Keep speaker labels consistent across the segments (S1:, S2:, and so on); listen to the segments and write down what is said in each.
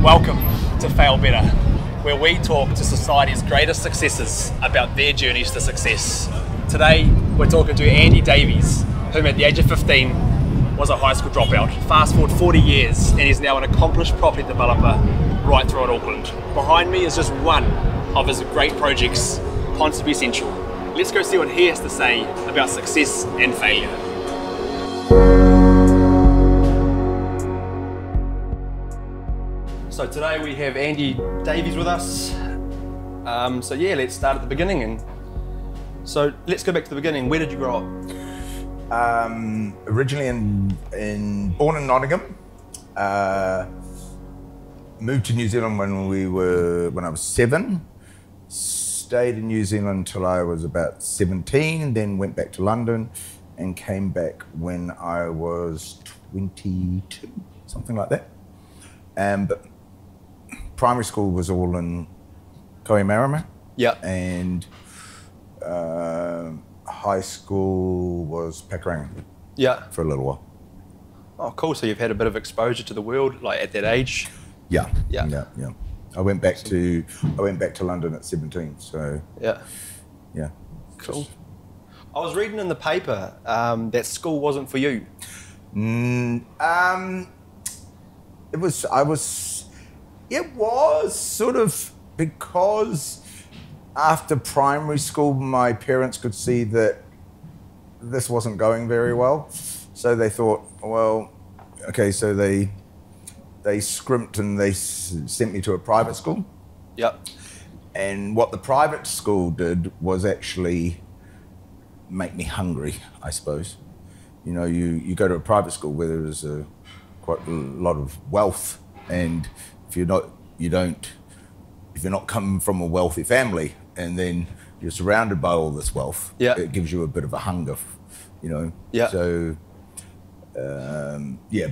S1: Welcome to FailBetter, where we talk to society's greatest successes about their journeys to success. Today, we're talking to Andy Davies, whom at the age of 15 was a high school dropout. Fast forward 40 years, and he's now an accomplished property developer right throughout Auckland. Behind me is just one of his great projects, Ponsonby Central. Let's go see what he has to say about success and failure. So today we have Andy Davies with us. So yeah, let's start at the beginning. So let's go back to the beginning. Where did you grow up?
S2: Originally born in Nottingham. Moved to New Zealand when I was 7. Stayed in New Zealand until I was about 17, then went back to London and came back when I was 22, something like that. But primary school was all in Kohimarama.
S1: Yeah.
S2: And high school was Pakuranga.
S1: Yeah.
S2: For a little while.
S1: Oh, cool. So you've had a bit of exposure to the world, like at that age.
S2: Yeah.
S1: Yeah.
S2: Yeah. Yeah. I went back to London at 17. So
S1: yeah.
S2: Yeah.
S1: Cool. I was reading in the paper that school wasn't for you.
S2: It was sort of, because after primary school, my parents could see that this wasn't going very well. So they thought, well, okay, so they scrimped and they sent me to a private school.
S1: Yep.
S2: And what the private school did was actually make me hungry, I suppose. You know, you go to a private school where there's quite a lot of wealth, and if you're not coming from a wealthy family, and then you're surrounded by all this wealth,
S1: yeah,
S2: it gives you a bit of a hunger, you know.
S1: Yeah.
S2: So, yeah,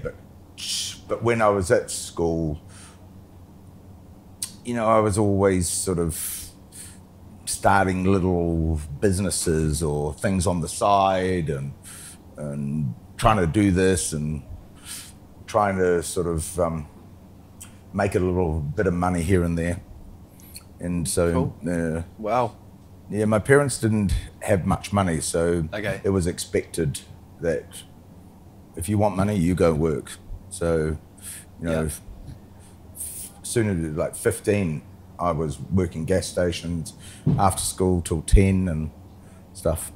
S2: but when I was at school, you know, I was always sort of starting little businesses or things on the side, and trying to do this and trying to sort of make a little bit of money here and there. And so,
S1: cool. Wow.
S2: Yeah, my parents didn't have much money, so
S1: okay,
S2: it was expected that if you want money, you go work. So, you know, soon as like 15, I was working gas stations after school till 10 and stuff.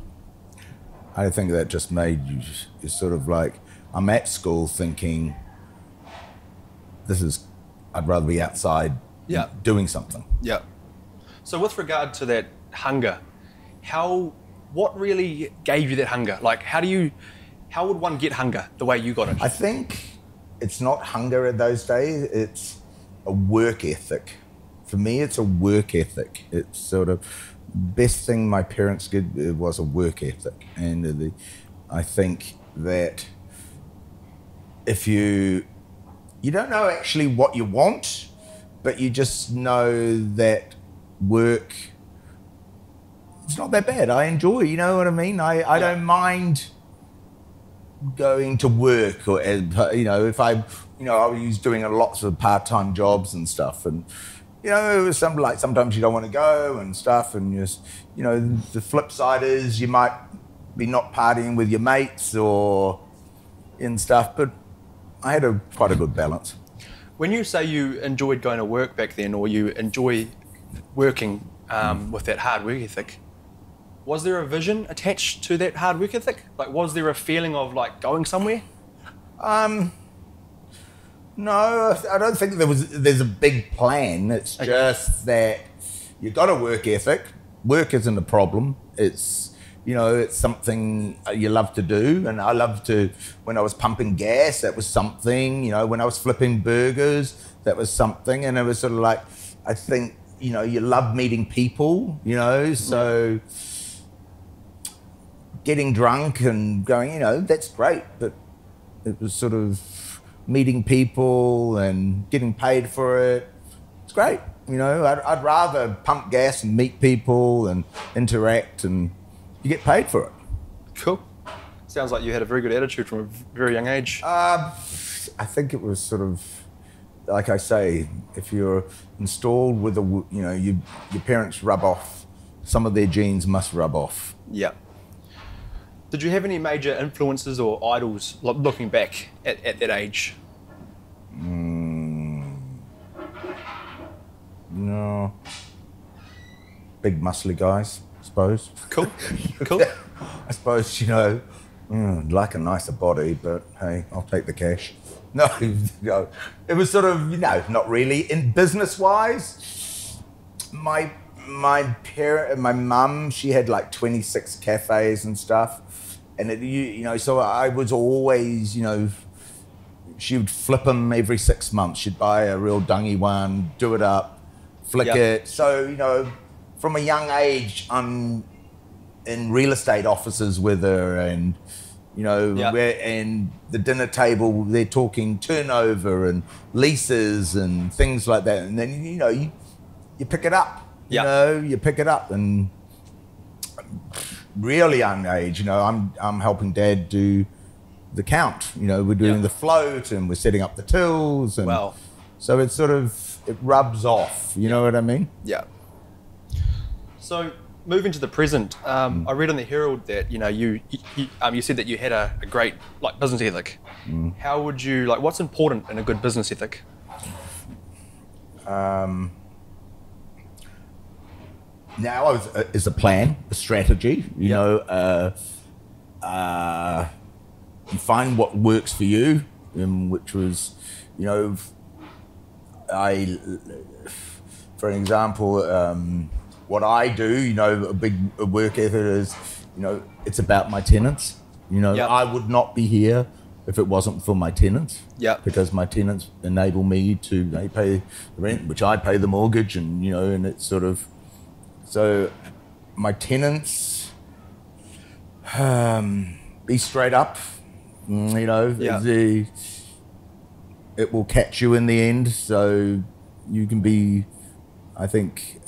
S2: I think that just made you sort of like, I'm at school thinking, I'd rather be outside doing something.
S1: Yeah. So with regard to that hunger, what really gave you that hunger? Like, how would one get hunger the way you got it?
S2: I think it's not hunger in those days, it's a work ethic. For me, it's a work ethic. It's sort of best thing my parents did was a work ethic. And I think that if you don't know actually what you want, but you just know that work, it's not that bad. I enjoy, you know what I mean? I don't mind going to work, or, you know, if I was doing lots of part-time jobs and stuff, and you know, it was sometimes you don't want to go and stuff, and just, you know, the flip side is you might be not partying with your mates and stuff, but I had quite a good balance.
S1: When you say you enjoyed going to work back then, or you enjoy working with that hard work ethic, was there a vision attached to that hard work ethic? Like, was there a feeling of like going somewhere? No, I don't think there's a big plan. It's just that you've got a work ethic. Work isn't a problem. It's, you know, it's something you love to do. And I loved to, when I was pumping gas, that was something. You know, when I was flipping burgers, that was something. And it was sort of like, I think, you know, you love meeting people, you know, so getting drunk and going, you know, that's great. But it was sort of meeting people and getting paid for it. It's great. You know, I'd rather pump gas and meet people and interact, and you get paid for it. Cool. Sounds like you had a very good attitude from a very young age.
S2: I think it was sort of like I say, if you're installed with your parents rub off, some of their genes must rub off.
S1: Yeah. Did you have any major influences or idols looking back at that age?
S2: No. Big muscly guys, I suppose.
S1: Cool. Cool.
S2: I suppose, like a nicer body, but hey, I'll take the cash. No, it was sort of, not really. In business-wise, my mum, she had like 26 cafes and stuff. And, so I was always, she would flip them every 6 months. She'd buy a real dungy one, do it up, flick it. So, from a young age, I'm in real estate offices with her and, and the dinner table, they're talking turnover and leases and things like that. And then, you pick it up, you pick it up. And really young age, I'm helping Dad do the count. We're doing the float and we're setting up the tills. And
S1: wow.
S2: So it rubs off, you know what I mean?
S1: Yeah. So moving to the present, I read in the Herald that you said that you had a great business ethic. How would you what's important in a good business ethic?
S2: Now is a plan, a strategy. You find what works for you, which was, for an example, what I do, a big work ethic is, it's about my tenants. I would not be here if it wasn't for my tenants. Yeah. Because my tenants enable me they pay the rent, which I pay the mortgage, and and it's sort of. So my tenants, be straight up, it will catch you in the end. So you can be, I think,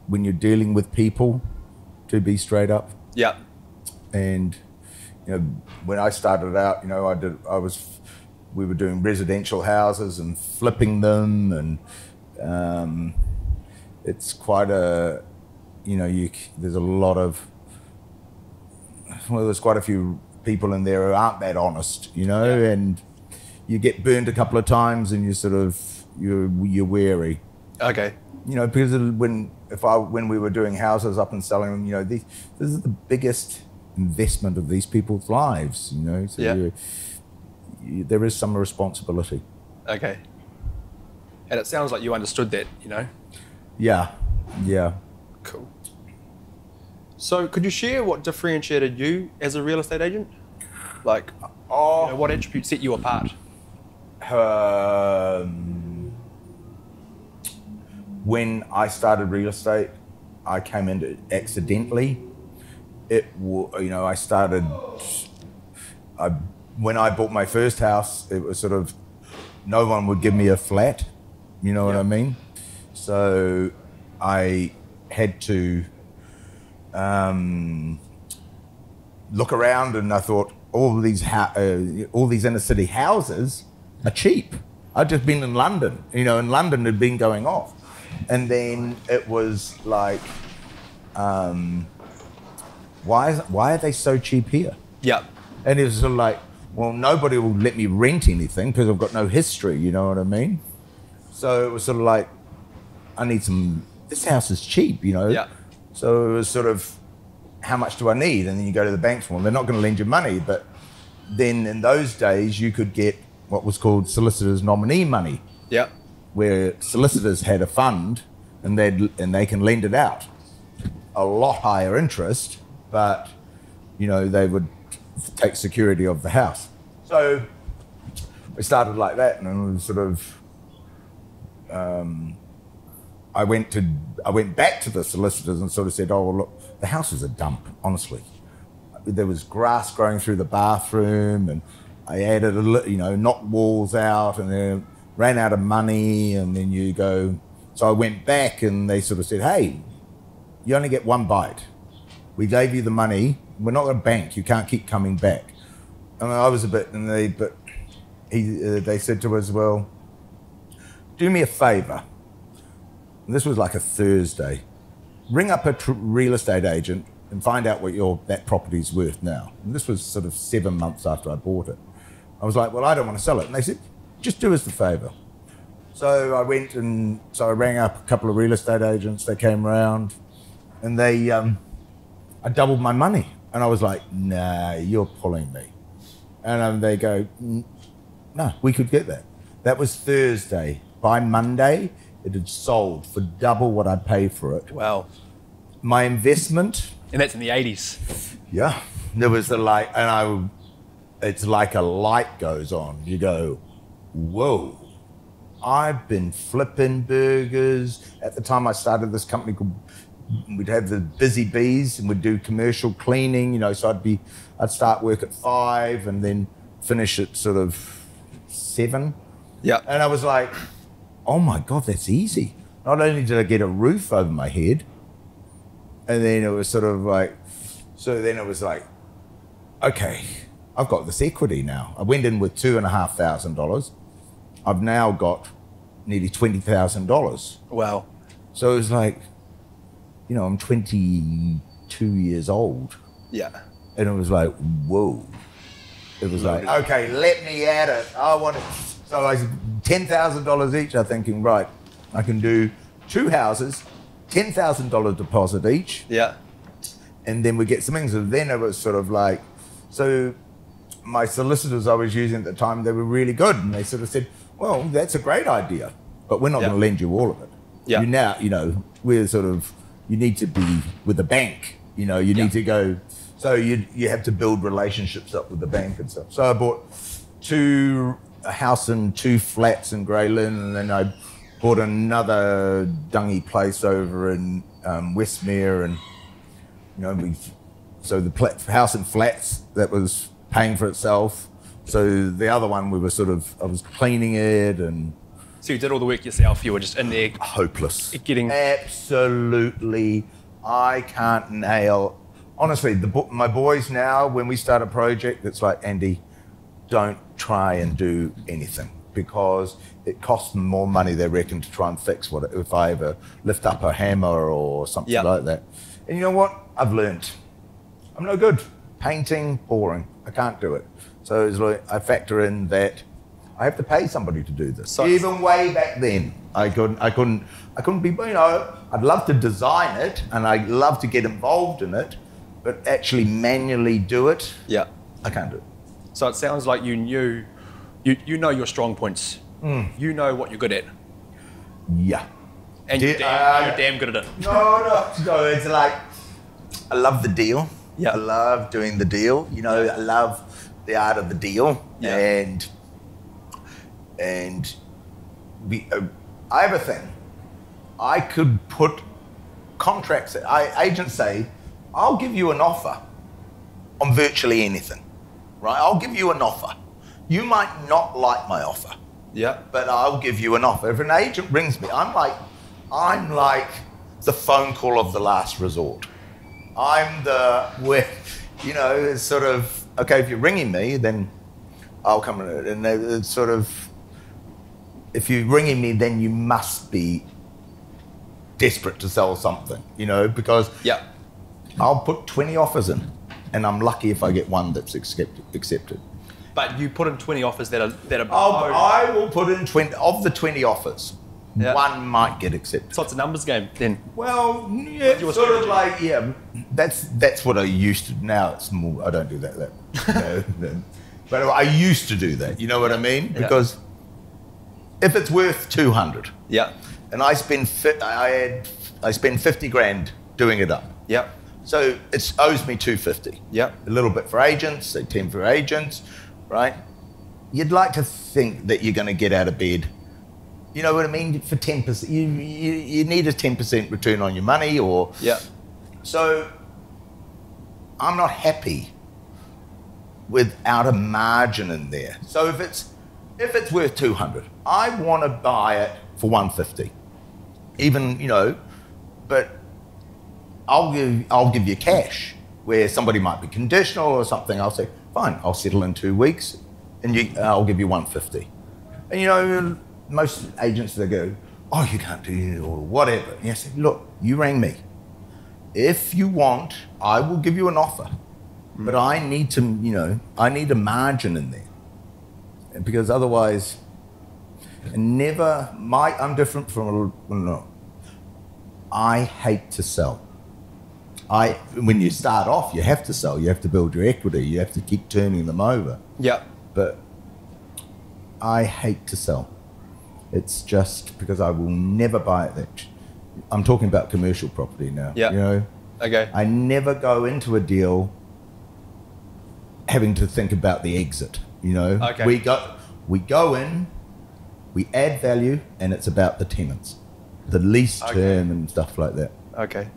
S2: when you're dealing with people, to be straight up. Yeah. And, when I started out, we were doing residential houses and flipping them, and, it's quite a, there's a lot of, there's quite a few people in there who aren't that honest, and you get burned a couple of times and you're wary. Okay. Because when we were doing houses up and selling them, this is the biggest investment of these people's lives, so there is some responsibility. Okay. And it sounds like you understood that, Yeah. Cool. So could you share what differentiated you as a real estate agent? What attributes set you apart? When I started real estate, I came into it accidentally. When I bought my first house, it was sort of, no one would give me a flat, what I mean? So I had to look around, and I thought all these inner city houses are cheap. I'd just been in London, and London had been going off. And then it was like, why are they so cheap here? Yeah. And it was sort of like, well, nobody will let me rent anything because I've got no history, you know what I mean? So it was sort of like, this house is cheap, Yeah. So it was sort of, how much do I need? And then you go to the banks, well, they're not going to lend you money. But then in those days, you could get what was called solicitor's nominee money. Yeah. Where solicitors had a fund and they can lend it out. A lot higher interest, but, they would take security of the house. So we started like that, and it was sort of, I went back to the solicitors and sort of said, oh, well, look, the house is a dump, honestly. There was grass growing through the bathroom, and I added knocked walls out, and then ran out of money, and then so I went back, and they sort of said, hey, you only get one bite. We gave you the money. We're not a bank. You can't keep coming back. And I was a bit, but they said to us, well, do me a favor. And this was like a Thursday. Ring up a real estate agent and find out what that property's worth now. And this was sort of 7 months after I bought it. I was like, well, I don't want to sell it. And they said, just do us the favor. So I went and I rang up a couple of real estate agents. They came around and I doubled my money. And I was like, nah, you're pulling me. And they go, no, we could get that. That was Thursday. By Monday, it had sold for double what I paid for it.
S1: Wow.
S2: My investment.
S1: And that's in the 80s.
S2: Yeah. There was the light, and it's like a light goes on. You go, whoa. I've been flipping burgers. At the time I started this company called, we'd have the Busy Bees and we'd do commercial cleaning, you know, so I'd start work at 5 and then finish at sort of 7.
S1: Yeah.
S2: And I was like, oh my God, that's easy. Not only did I get a roof over my head, and then it was sort of like, so then it was like, okay, I've got this equity now. I went in with $2,500. I've now got nearly $20,000.
S1: Wow.
S2: So it was like, you know, I'm 22 years old.
S1: Yeah.
S2: And it was like, whoa. It was like, okay, let me at it. I want it. So I said, $10,000 each. I'm thinking, right, I can do 2 houses, $10,000 deposit each.
S1: Yeah.
S2: And then we get some things. And then it was sort of like, so my solicitors I was using at the time, they were really good. And they sort of said, well, that's a great idea, but we're not going to lend you all of it.
S1: Yeah.
S2: You know, we're sort of, you need to be with a bank, you know, you need to go. So you have to build relationships up with the bank and stuff. So I bought a house and 2 flats in Grey Lynn, and then I bought another dungy place over in Westmere, and you know, so the house and flats, that was paying for itself. So the other one, I was cleaning it, and
S1: so you did all the work yourself. You were just in there,
S2: hopeless,
S1: getting
S2: absolutely. I can't nail. Honestly, my boys now, when we start a project, it's like, Andy, don't try and do anything, because it costs them more money, they reckon, to try and fix if I ever lift up a hammer or something like that. And you know what? I've learned. I'm no good. Painting, boring. I can't do it. So it's like, I factor in that I have to pay somebody to do this. So even way back then, I couldn't be, you know, I'd love to design it and I'd love to get involved in it, but actually manually do it, I can't do it.
S1: So it sounds like you know your strong points. You know what you're good at.
S2: Yeah.
S1: And you're damn good at it.
S2: No, it's like, I love the deal.
S1: Yeah.
S2: I love doing the deal. You know, I love the art of the deal.
S1: Yeah.
S2: And I have a thing. I could put contracts, agents say, I'll give you an offer on virtually anything, right? I'll give you an offer. You might not like my offer, but I'll give you an offer. If an agent rings me, I'm like the phone call of the last resort. I'm you know, it's sort of, okay, if you're ringing me, then I'll come in. And it's sort of, if you're ringing me, then you must be desperate to sell something, you know, because I'll put 20 offers in, and I'm lucky if I get one that's accepted.
S1: But you put in 20 offers that are.
S2: I will put in 20 of the 20 offers. One might get accepted.
S1: So it's a numbers game then.
S2: Well, yeah, sort of like, that's what I used to. Now it's more. I don't do that. But I used to do that. You know what I mean? Because if it's worth 200, and I spend 50 grand doing it up. So it owes me 250. A little bit for agents, say 10 for agents, right? You'd like to think that you're going to get out of bed. You know what I mean? For 10%, you need a 10% return on your money, or So I'm not happy without a margin in there. So if it's worth 200, I want to buy it for 150. Even, you know, but I'll give you cash, where somebody might be conditional or something. I'll say, fine, I'll settle in 2 weeks. and I'll give you 150. And you know, most agents, they go, oh, you can't do it, or whatever. And you say, look, you rang me. If you want, I will give you an offer. But I need to, you know, I need a margin in there. Because otherwise, I'm different from, no. I hate to sell. When you start off, you have to sell. You have to build your equity. You have to keep turning them over.
S1: Yeah.
S2: But I hate to sell. It's just because I will never buy it. I'm talking about commercial property now.
S1: Yeah.
S2: You know?
S1: Okay.
S2: I never go into a deal having to think about the exit. You know?
S1: Okay.
S2: We go in, we add value, and it's about the tenants, the lease term and stuff like that.
S1: Okay.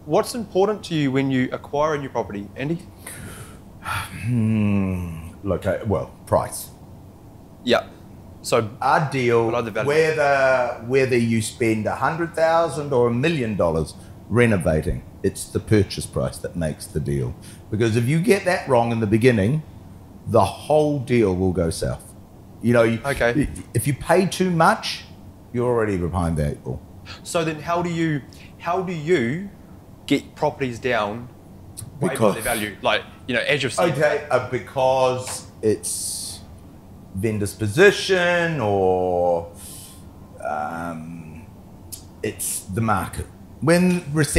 S1: What's important to you when you acquire a new property, Andy?
S2: Well, price.
S1: Yeah. So
S2: our deal,
S1: below the value.
S2: whether you spend $100,000 or $1 million renovating, it's the purchase price that makes the deal. Because if you get that wrong in the beginning, the whole deal will go south. You know, if you pay too much, you're already behind the eight ball.
S1: So then, how do you get properties down way below their value? Like, you know, as you've said.
S2: Okay, because it's vendor's position, or it's the market. When was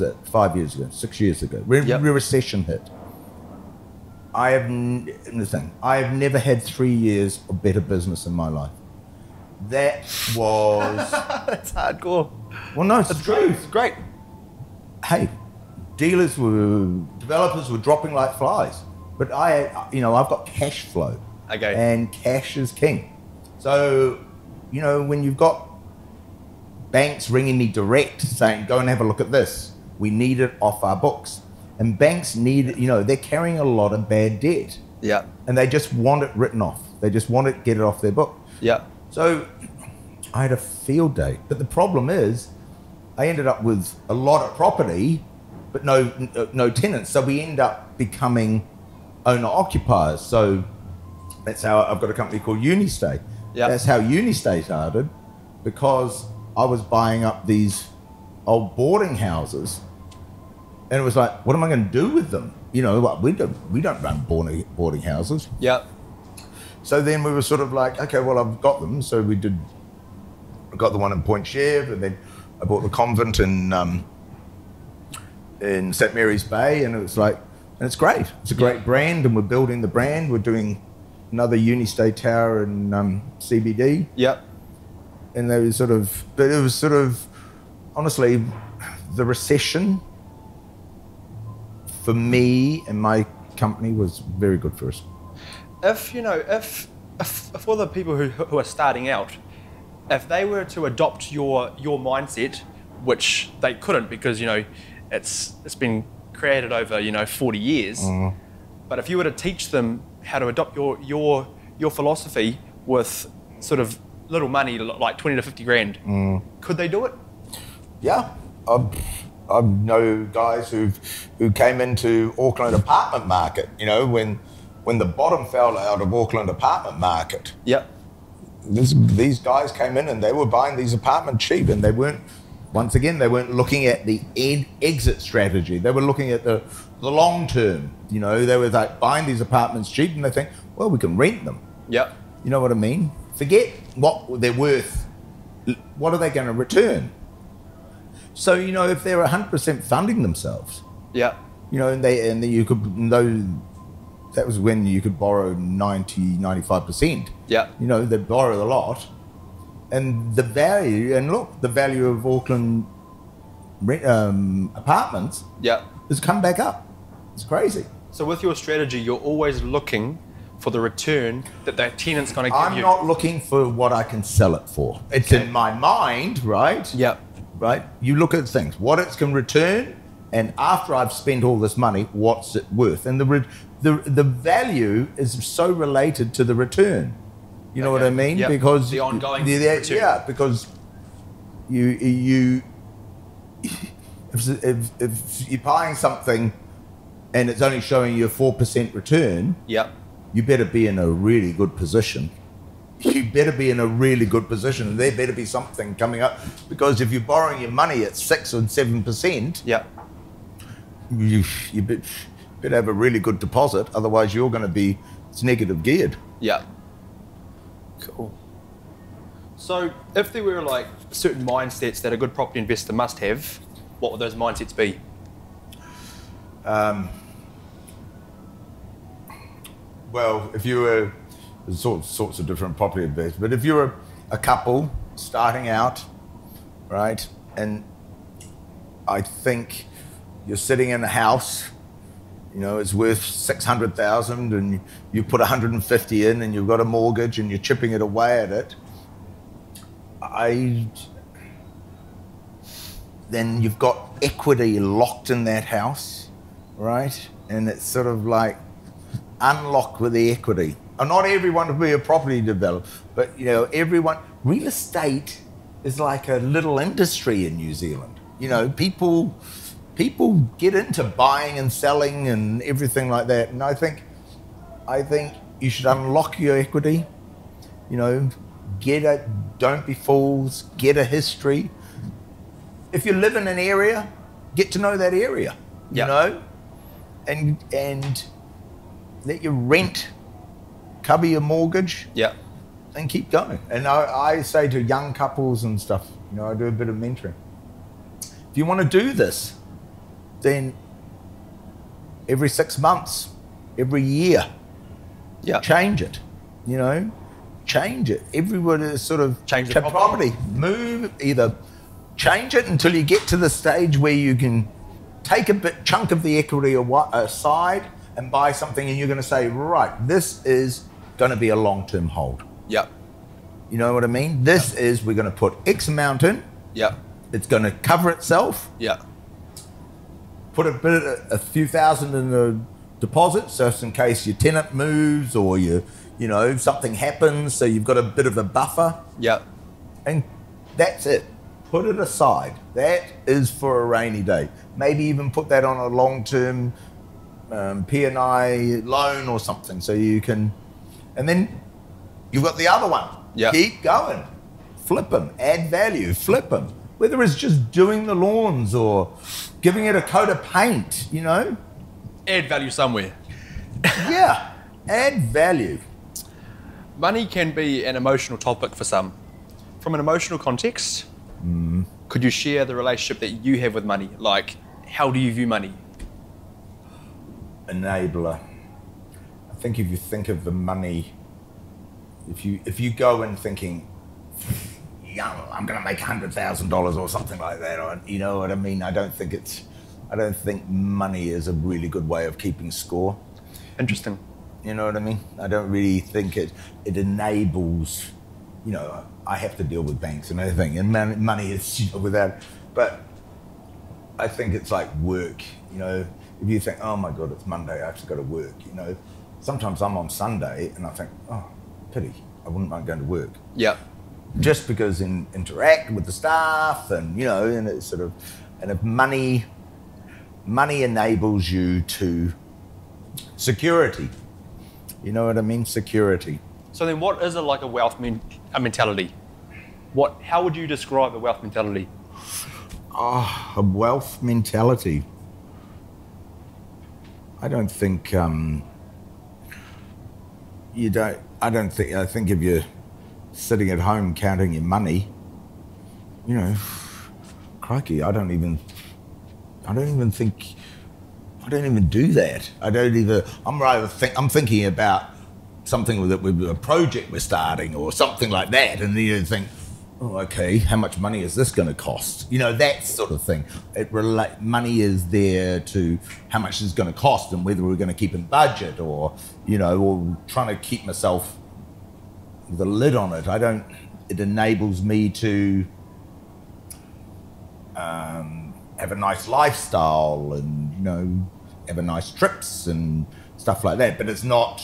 S2: it? 5 years ago, 6 years ago, when the recession hit, I have never had 3 years of better business in my life. That was...
S1: That's hardcore.
S2: Well, no, it's true.
S1: It's great.
S2: Hey, developers were dropping like flies. But I've got cash flow.
S1: Okay.
S2: And cash is king. So, you know, when you've got banks ringing me direct saying, go and have a look at this, we need it off our books. And banks need, you know, they're carrying a lot of bad debt.
S1: Yeah.
S2: And they just want it written off. They just want to get it off their book.
S1: Yeah.
S2: So I had a field day. But the problem is I ended up with a lot of property, but no tenants. So we end up becoming owner-occupiers. So that's how I've got a company called Unistay.
S1: Yeah.
S2: That's how Unistay started, because I was buying up these old boarding houses, and it was like, what am I going to do with them? You know, like, we don't run boarding houses.
S1: Yeah.
S2: So then we were sort of like, okay, well, I've got them. So I got the one in Point Chev, and then I bought the convent in St. Mary's Bay, and it was like, and it's great. It's a great brand, and we're building the brand. We're doing another Unistay tower in CBD.
S1: Yeah.
S2: And they were but it was honestly, the recession for me and my company was very good for us.
S1: If for the people who are starting out, if they were to adopt your mindset, which they couldn't because, you know, it's been created over, 40 years. But if you were to teach them how to adopt your philosophy with sort of little money, like 20 to 50 grand, could they do it?
S2: Yeah. I know guys who came into Auckland apartment market, you know, when the bottom fell out of Auckland apartment market.
S1: Yeah.
S2: These guys came in and they were buying these apartments cheap, and they weren't looking at the exit strategy. They were looking at the long term. You know, they were like buying these apartments cheap, and they think, well, we can rent them.
S1: Yeah.
S2: You know what I mean? Forget what they're worth. What are they going to return? So, you know, if they're 100% funding themselves,
S1: yeah,
S2: you know, and then you could, that was when you could borrow 95%.
S1: Yeah.
S2: You know, they'd borrow a lot. And the value of Auckland apartments has come back up. It's crazy.
S1: So with your strategy, you're always looking for the return that tenant's going to give you.
S2: I'm not looking for what I can sell it for. It's in my mind, right?
S1: Yeah.
S2: Right? You look at things, what it can return, and after I've spent all this money, what's it worth? And the value is so related to the return. You know what I mean?
S1: Yep.
S2: Because
S1: the ongoing return.
S2: Yeah, because if you're buying something and it's only showing you a 4% return,
S1: yeah,
S2: you better be in a really good position. You better be in a really good position, and there better be something coming up, because if you're borrowing your money at 6 or 7%,
S1: Yeah.
S2: you better have a really good deposit, otherwise you're going to be, it's negative geared.
S1: Yeah. Cool. So if there were like certain mindsets that a good property investor must have, what would those mindsets be?
S2: Well, if you were, there's sorts of different property investors, but if you're a couple starting out, right, and I think you're sitting in a house, you know, it's worth 600,000 and you put 150 in and you've got a mortgage and you're chipping it away at it, then you've got equity locked in that house, right? And it's sort of like unlock with the equity. And not everyone will be a property developer, but you know, real estate is like a little industry in New Zealand. You know, people get into buying and selling and everything like that. And I think you should unlock your equity, you know, don't be fools, get a history. If you live in an area, get to know that area, you know, and let your rent cover your mortgage, and keep going. And I say to young couples and stuff, you know, I do a bit of mentoring. If you want to do this, then every 6 months, every year, change it, you know, change it. Everyone is sort of
S1: change the property.
S2: Move, either change it until you get to the stage where you can take a chunk of the equity aside and buy something, and you're going to say, right, this is going to be a long-term hold.
S1: Yeah.
S2: You know what I mean? This is, we're going to put X amount in.
S1: Yeah. It's
S2: going to cover itself.
S1: Yeah.
S2: Put a few thousand in the deposit, so in case your tenant moves or you know, something happens, so you've got a bit of a buffer.
S1: Yeah.
S2: And that's it. Put it aside. That is for a rainy day. Maybe even put that on a long-term P&I loan or something, so you can, and then you've got the other one.
S1: Yeah.
S2: Keep going. Flip them. Add value. Flip them. Whether it's just doing the lawns or giving it a coat of paint, you know.
S1: Add value somewhere.
S2: Yeah. Add value.
S1: Money can be an emotional topic for some. From an emotional context, could you share the relationship that you have with money? Like, how do you view money?
S2: Enabler. I think if you think of the money, if you go in thinking, yeah, I'm going to make $100,000 or something like that, or, you know what I mean? I don't think money is a really good way of keeping score.
S1: Interesting.
S2: You know what I mean? I don't really think it enables, you know, I have to deal with banks and everything, and money is, you know, without, but I think it's like work, you know. If you think, oh my God, it's Monday, I have to go to work, you know. Sometimes I'm on Sunday and I think, oh, pity, I wouldn't mind going to work.
S1: Yeah.
S2: Just because interact with the staff and, you know, and it's sort of, and if money enables you to security, you know what I mean? Security.
S1: So then what is a wealth mentality? How would you describe a wealth mentality?
S2: Oh, a wealth mentality. I don't think, I think if you're sitting at home counting your money, you know, crikey, I don't even do that. I'm thinking about something with a project we're starting or something like that, and then you think, oh, okay, how much money is this going to cost? You know, that sort of thing. Money is there to how much it's going to cost and whether we're going to keep in budget or, you know, or trying to keep myself with a lid on it. It enables me to have a nice lifestyle and, you know, have a nice trips and stuff like that. But it's not,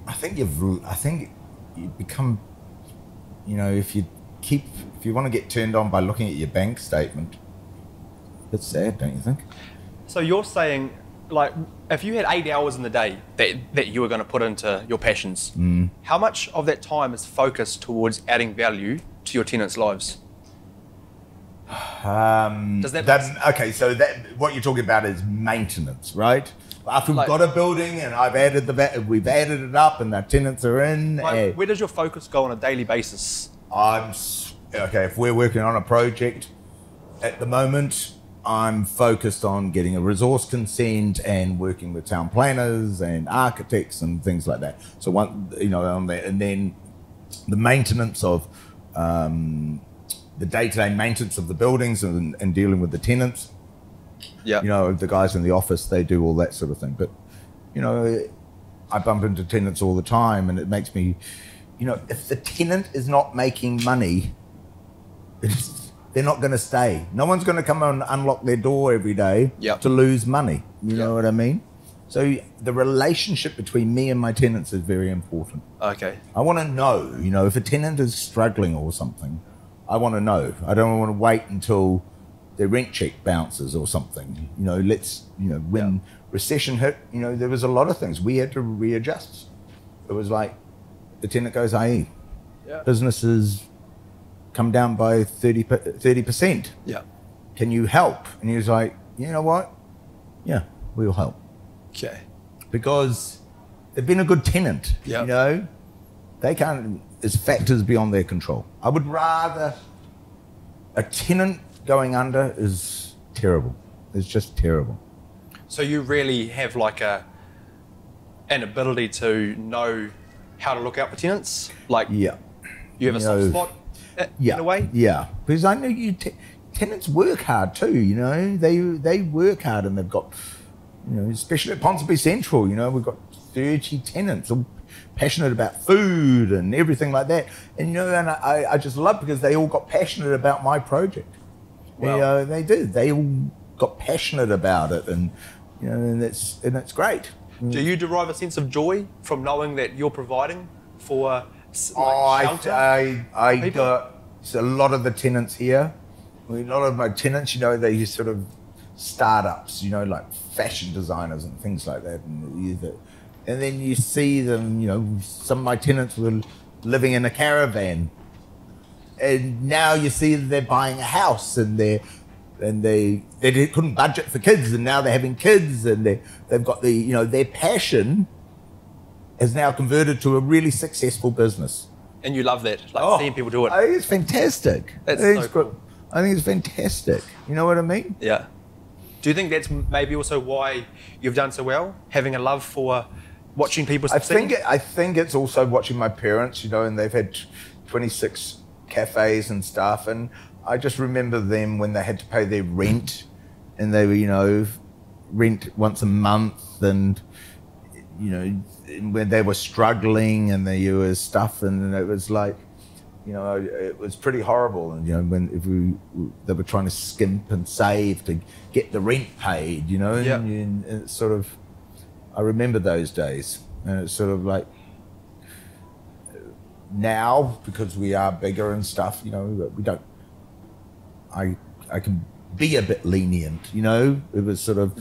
S2: I think you become, you know, if you want to get turned on by looking at your bank statement, it's sad, don't you think?
S1: So you're saying like, if you had 8 hours in the day that you were going to put into your passions, how much of that time is focused towards adding value to your tenants' lives?
S2: Does that okay? So that what you're talking about is maintenance, right? After we've got a building and we've added it up and the tenants are in.
S1: Like, where does your focus go on a daily basis?
S2: Okay. If we're working on a project at the moment, I'm focused on getting a resource consent and working with town planners and architects and things like that. So on that, and then the maintenance of the day-to-day maintenance of the buildings and dealing with the tenants. Yeah. The guys in the office, they do all that sort of thing. But, I bump into tenants all the time, and it makes me, if the tenant is not making money, they're not going to stay. No one's going to come and unlock their door every day to lose money. You know what I mean? So the relationship between me and my tenants is very important. Okay. I want to know, if a tenant is struggling or something, I want to know. I don't want to wait until their rent check bounces or something. When recession hit, there was a lot of things we had to readjust. It was like the tenant goes, hey, businesses come down by 30%. Yeah. Can you help? And he was like, you know what? Yeah, we'll help. Okay. Because they've been a good tenant, They can't, there's factors beyond their control. I would rather, a tenant going under is terrible. It's just terrible.
S1: So you really have like an ability to know how to look out for tenants? Like, you have a soft spot in a way?
S2: Yeah, because I know tenants work hard too, They work hard, and they've got, especially at Ponsonby Central, we've got 30 tenants, all passionate about food and everything like that. And, and I just love, because they all got passionate about my project. Wow. They did. They all got passionate about it, and, and it's great.
S1: Do you derive a sense of joy from knowing that you're providing for shelter?
S2: I got a lot of the tenants here. A lot of my tenants, they sort of startups, like fashion designers and things like that. And then you see them, some of my tenants were living in a caravan. And now you see that they're buying a house, and they couldn't budget for kids, and now they're having kids, and they've got their passion has now converted to a really successful business.
S1: And you love that, seeing people do it.
S2: I think it's fantastic.
S1: That's so cool.
S2: I think it's fantastic. You know what I mean?
S1: Yeah. Do you think that's maybe also why you've done so well, having a love for watching people succeed?
S2: I think it's also watching my parents, and they've had 26 cafes and stuff, and I just remember them when they had to pay their rent, and they were, rent once a month, and when they were struggling and there was stuff, and it was like, it was pretty horrible. And when they were trying to skimp and save to get the rent paid, and it's sort of, I remember those days, and it's sort of like, now, because we are bigger and stuff, we don't, I can be a bit lenient, it was sort of,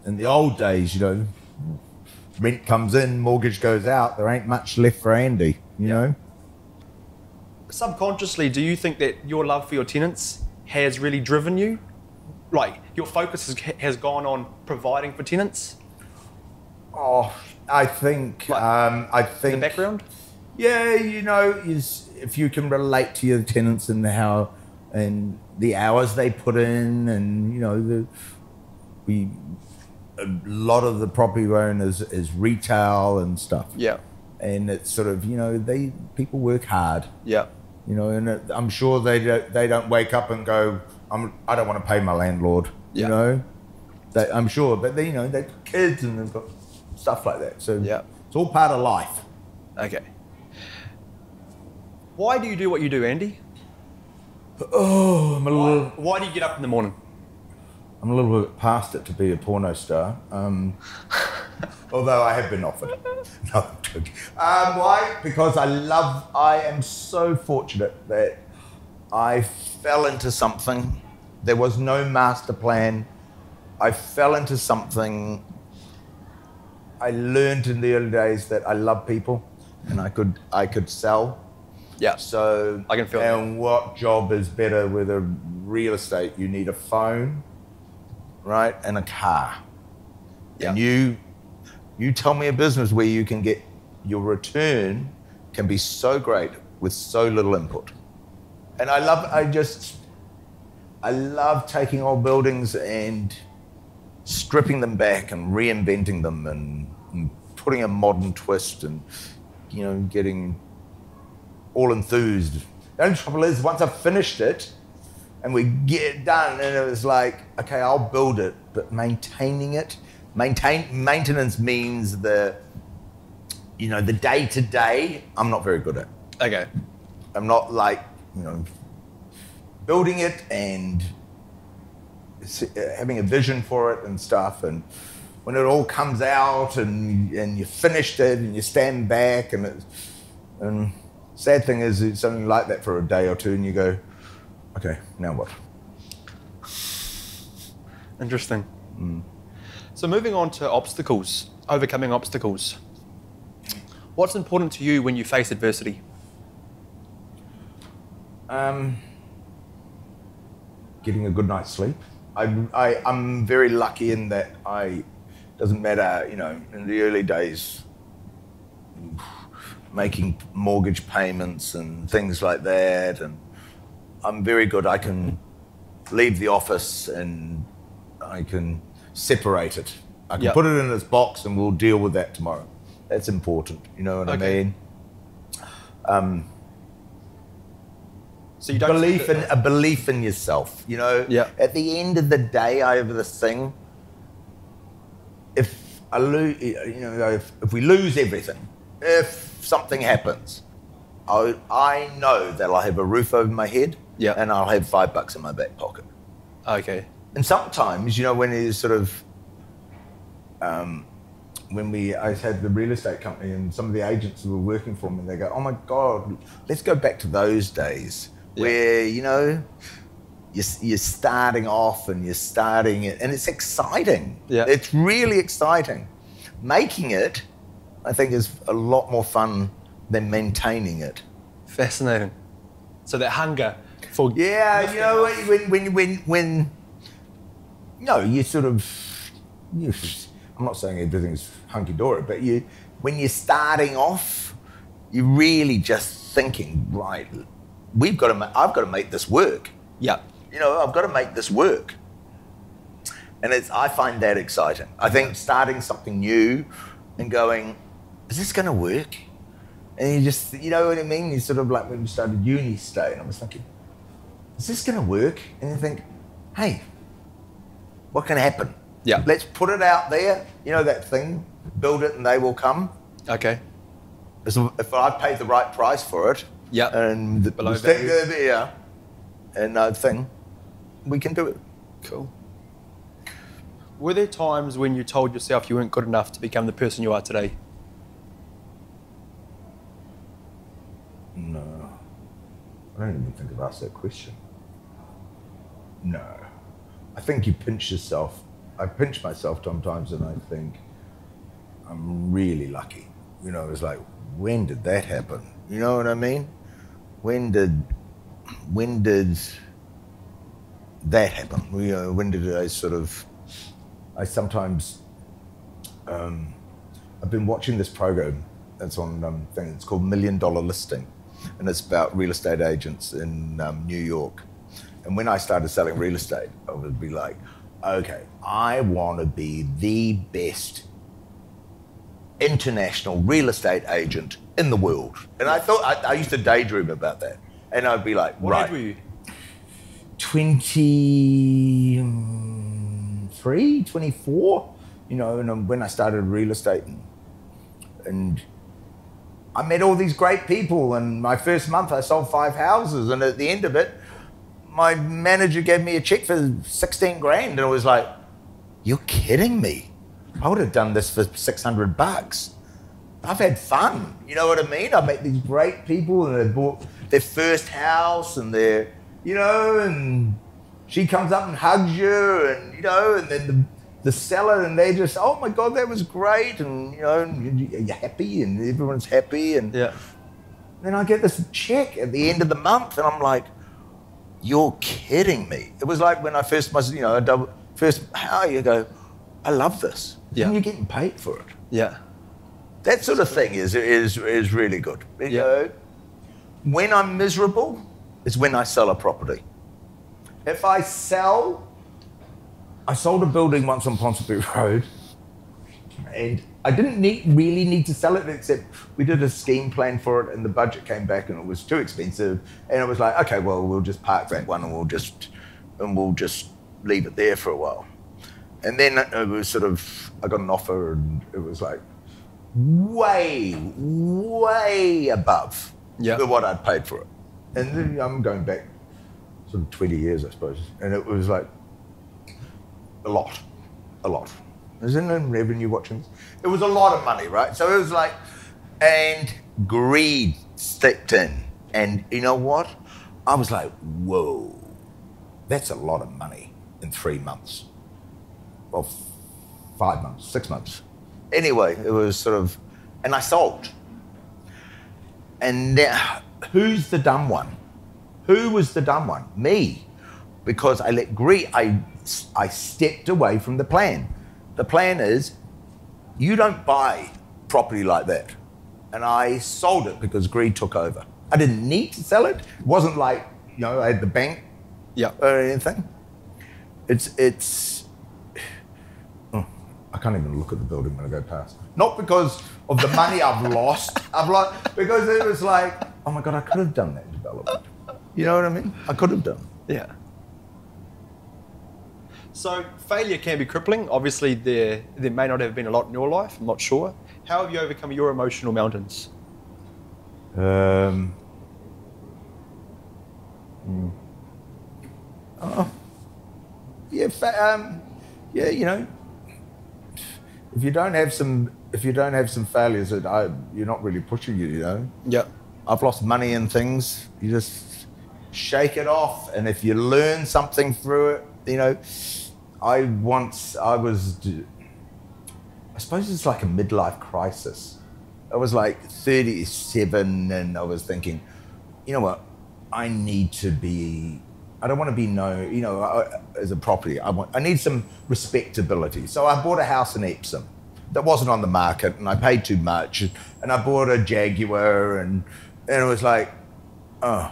S2: in the old days, rent comes in, mortgage goes out, there ain't much left for Andy, you know?
S1: Subconsciously, do you think that your love for your tenants has really driven you? Like, your focus has gone on providing for tenants?
S2: Oh, I think,
S1: the background?
S2: Yeah, if you can relate to your tenants and and the hours they put in, and a lot of the property owners is retail and stuff. Yeah, and it's sort of people work hard. Yeah, and I'm sure they don't wake up and go, I don't want to pay my landlord. Yeah. I'm sure, but they've got kids and they've got stuff like that. So it's all part of life.
S1: Okay. Why do you do what you do, Andy?
S2: Oh,
S1: why do you get up in the morning?
S2: I'm a little bit past it to be a porno star. Although I have been offered. No, I'm joking. Why? Because I am so fortunate that I fell into something. There was no master plan. I fell into something. I learned in the early days that I love people, and I could sell.
S1: Yeah.
S2: So
S1: I can feel
S2: and what job is better with a real estate? You need a phone, right, and a car.
S1: Yeah.
S2: And you tell me a business where you can get your return can be so great with so little input. And I love taking old buildings and stripping them back and reinventing them and putting a modern twist and, you know, getting all enthused. The only trouble is once I've finished it and we get it done and it was like, okay, I'll build it, but maintaining it, maintenance means the day-to-day, I'm not very good at.
S1: Okay.
S2: I'm not like, you know, building it and having a vision for it and stuff. And when it all comes out and you finished it and you stand back and sad thing is it's something like that for a day or two and you go, okay, now what?
S1: Interesting. So moving on to obstacles, overcoming obstacles. What's important to you when you face adversity?
S2: Getting a good night's sleep. I'm very lucky in that doesn't matter, you know, in the early days, making mortgage payments and things like that, and I'm very good. I can leave the office and I can separate it. I can put it in this box and we'll deal with that tomorrow. That's important, you know what I mean?
S1: So you don't
S2: a belief in yourself, you know?
S1: Yeah.
S2: At the end of the day, I have this thing, if we lose everything, if something happens, I know that I'll have a roof over my head and I'll have $5 in my back pocket.
S1: Okay.
S2: And sometimes, you know, when it's sort of, I had the real estate company and some of the agents who were working for me, they go, oh my God, let's go back to those days where, you know, you're starting off and you're starting it and it's exciting. Yeah. It's really exciting. Making it, I think, is a lot more fun than maintaining it.
S1: Fascinating. So that hunger for...
S2: Yeah, you know, when no, you sort of... I'm not saying everything's hunky-dory, but when you're starting off, you're really just thinking, right, I've got to make this work.
S1: Yeah.
S2: You know, I've got to make this work. And I find that exciting. I think starting something new and going, is this going to work? And you just, you know what I mean? You sort of like when we started uni stay, and I was thinking, is this going to work? And you think, hey, what can happen?
S1: Yeah.
S2: Let's put it out there. You know that thing, build it and they will come.
S1: Okay.
S2: If I pay the right price for it, and
S1: below value.
S2: And that thing, we can do it.
S1: Cool. Were there times when you told yourself you weren't good enough to become the person you are today?
S2: No. I don't even think I've asked that question. No. I think you pinch yourself. I pinch myself sometimes and I think I'm really lucky. You know, it's like, when did that happen? You know what I mean? When did that happen? You know, when did I sometimes, I've been watching this program that's on it's called $1 Million Listing, and it's about real estate agents in New York. And when I started selling real estate, I would be like, okay, I want to be the best international real estate agent in the world. And I thought, I used to daydream about that. And I'd be like,
S1: what age were you?
S2: 23, 24, you know, and when I started real estate and I met all these great people, and my first month I sold 5 houses, and at the end of it, my manager gave me a check for 16 grand, and I was like, you're kidding me. I would have done this for $600. I've had fun, you know what I mean? I met these great people, and they bought their first house, and you know, and she comes up and hugs you, and you know, and then the seller, and they just, oh my God, that was great, and you're happy, and everyone's happy, and then I get this check at the end of the month, and I'm like, you're kidding me. It was like when I first how you go, I love this, and you're getting paid for it.
S1: Yeah.
S2: That sort of thing is really good. When I'm miserable is when I sell a property. If I sold a building once on Ponsonby Road, and I didn't really need to sell it, except we did a scheme plan for it, and the budget came back, and it was too expensive, and it was like, okay, well, we'll just park that one, and we'll just leave it there for a while. And then it was sort of, I got an offer, and it was like way above what I'd paid for it. And then I'm going back sort of 20 years, I suppose, and it was like a lot. Isn't there revenue watching this? It was a lot of money, right? So it was like, and greed stepped in. And you know what? I was like, whoa, that's a lot of money in 3 months. Well, 5 months, 6 months. Anyway, it was sort of, and I sold. And now, who's the dumb one? Who was the dumb one? Me. Because I let greed, I stepped away from the plan. The plan is, you don't buy property like that. And I sold it because greed took over. I didn't need to sell it. It wasn't like, I had the bank or anything. I can't even look at the building when I go past. Not because of the money I've lost, because it was like, oh my God, I could have done that development. You know what I mean? I could have done.
S1: Yeah. So failure can be crippling. Obviously, there may not have been a lot in your life. I'm not sure. How have you overcome your emotional mountains? If you don't have some failures, you're not really pushing it.
S2: Yeah. I've lost money in things. You just shake it off, and if you learn something through it, I suppose it's like a midlife crisis. I was like 37, and I was thinking, you know what? I don't want to be known, as a property. I need some respectability. So I bought a house in Epsom that wasn't on the market, and I paid too much. And I bought a Jaguar, and it was like, oh.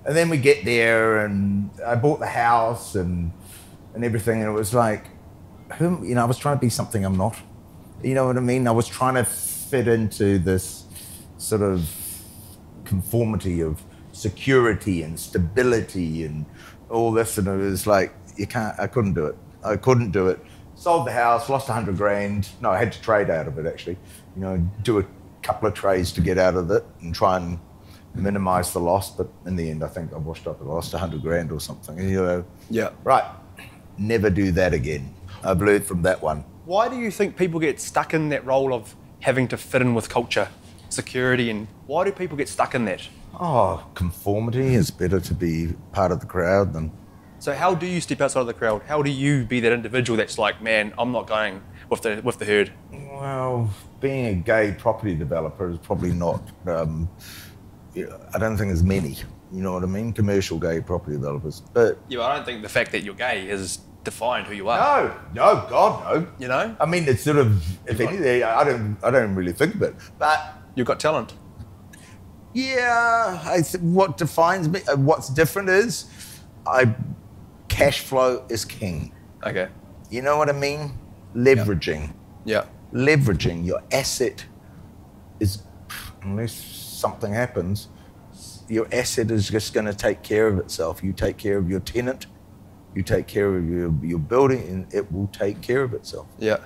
S2: And then we get there, and I bought the house and everything, and it was like, I was trying to be something I'm not. You know what I mean? I was trying to fit into this sort of conformity of security and stability and all this, and it was like, I couldn't do it. Sold the house, lost 100 grand. No, I had to trade out of it, actually. Do a couple of trades to get out of it and try and minimize the loss, but in the end, I think I washed up and lost 100 grand or something. Right, never do that again. I've learned from that one.
S1: Why do you think people get stuck in that role of having to fit in with culture, security, and why do people get stuck in that?
S2: Oh, conformity. It's better to be part of the crowd than...
S1: So how do you step outside of the crowd? How do you be that individual that's like, man, I'm not going with the herd?
S2: Well, being a gay property developer is probably not... I don't think there's many, you know what I mean? Commercial gay property developers, but...
S1: Yeah, but I don't think the fact that you're gay has defined who you are.
S2: No, God, no. I mean, it's sort of, if anything, I don't really think of it, but...
S1: You've got talent.
S2: Yeah, what defines me, what's different is, cash flow is king.
S1: Okay.
S2: You know what I mean? Leveraging.
S1: Yeah.
S2: Leveraging your asset is, unless something happens, your asset is just going to take care of itself. You take care of your tenant, you take care of your building, and it will take care of itself.
S1: Yeah.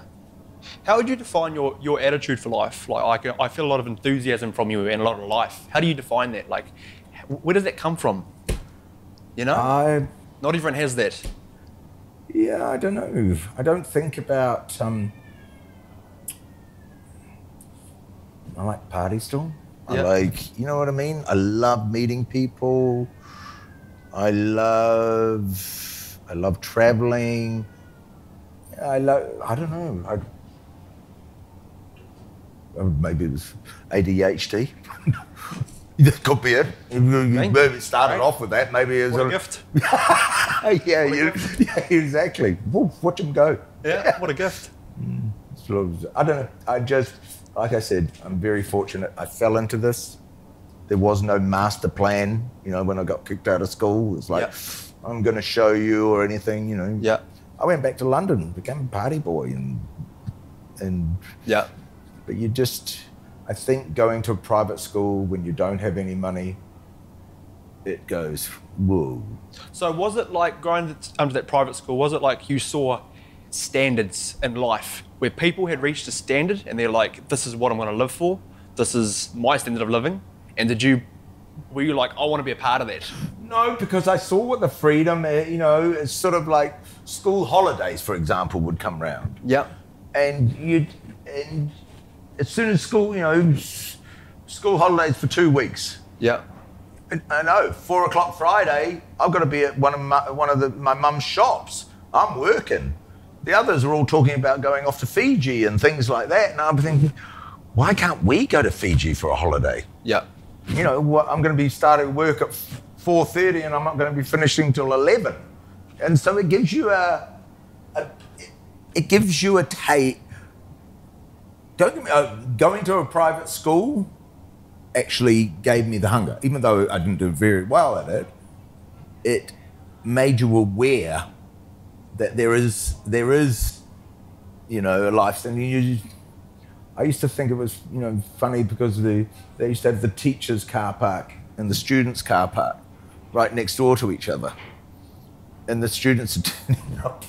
S1: How would you define your attitude for life? Like, I feel a lot of enthusiasm from you and a lot of life. How do you define that? Like, where does that come from? Not everyone has that.
S2: Yeah, I don't know. I don't think about... I like party still.
S1: Yeah.
S2: I like, you know what I mean? I love meeting people. I love traveling. I don't know. Maybe it was ADHD. That could be it. Maybe it started off with that. Maybe it was
S1: a gift.
S2: Yeah, exactly. Watch him go.
S1: Yeah, what a gift.
S2: I don't know. I just, like I said, I'm very fortunate. I fell into this. There was no master plan. You know, when I got kicked out of school, it's like, I'm going to show you or anything. You know.
S1: Yeah.
S2: I went back to London, became a party boy, and. Yeah. But you just, I think going to a private school when you don't have any money, it goes, whoa.
S1: So was it like going under that private school, was it like you saw standards in life where people had reached a standard and they're like, this is what I'm going to live for, this is my standard of living, and were you like, I want to be a part of that?
S2: No, because I saw what the freedom, you know, it's sort of like school holidays, for example, would come round.
S1: Yeah.
S2: And as soon as school, you know, school holidays for 2 weeks.
S1: Yeah.
S2: I know, 4 o'clock Friday, I've got to be at one of my mum's shops. I'm working. The others are all talking about going off to Fiji and things like that. And I'm thinking, why can't we go to Fiji for a holiday?
S1: Yeah.
S2: You know, I'm going to be starting work at 4:30 and I'm not going to be finishing till 11. And so it gives you a taste. Don't get me, going to a private school actually gave me the hunger. Even though I didn't do very well at it, it made you aware that there is, you know, a life. And I used to think it was, you know, funny because they used to have the teachers' car park and the students' car park right next door to each other. And the students are turning up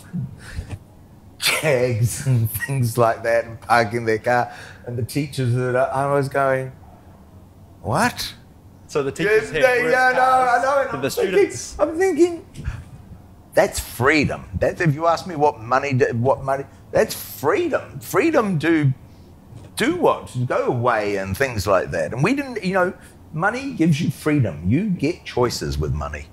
S2: Jags and things like that and parking their car, and the teachers I was going, what?
S1: So the teachers have worse cars than the students.
S2: I'm thinking, that's freedom. That's, if you ask me what money, that's freedom. Freedom to do what? Go away and things like that. And we didn't, you know, money gives you freedom. You get choices with money.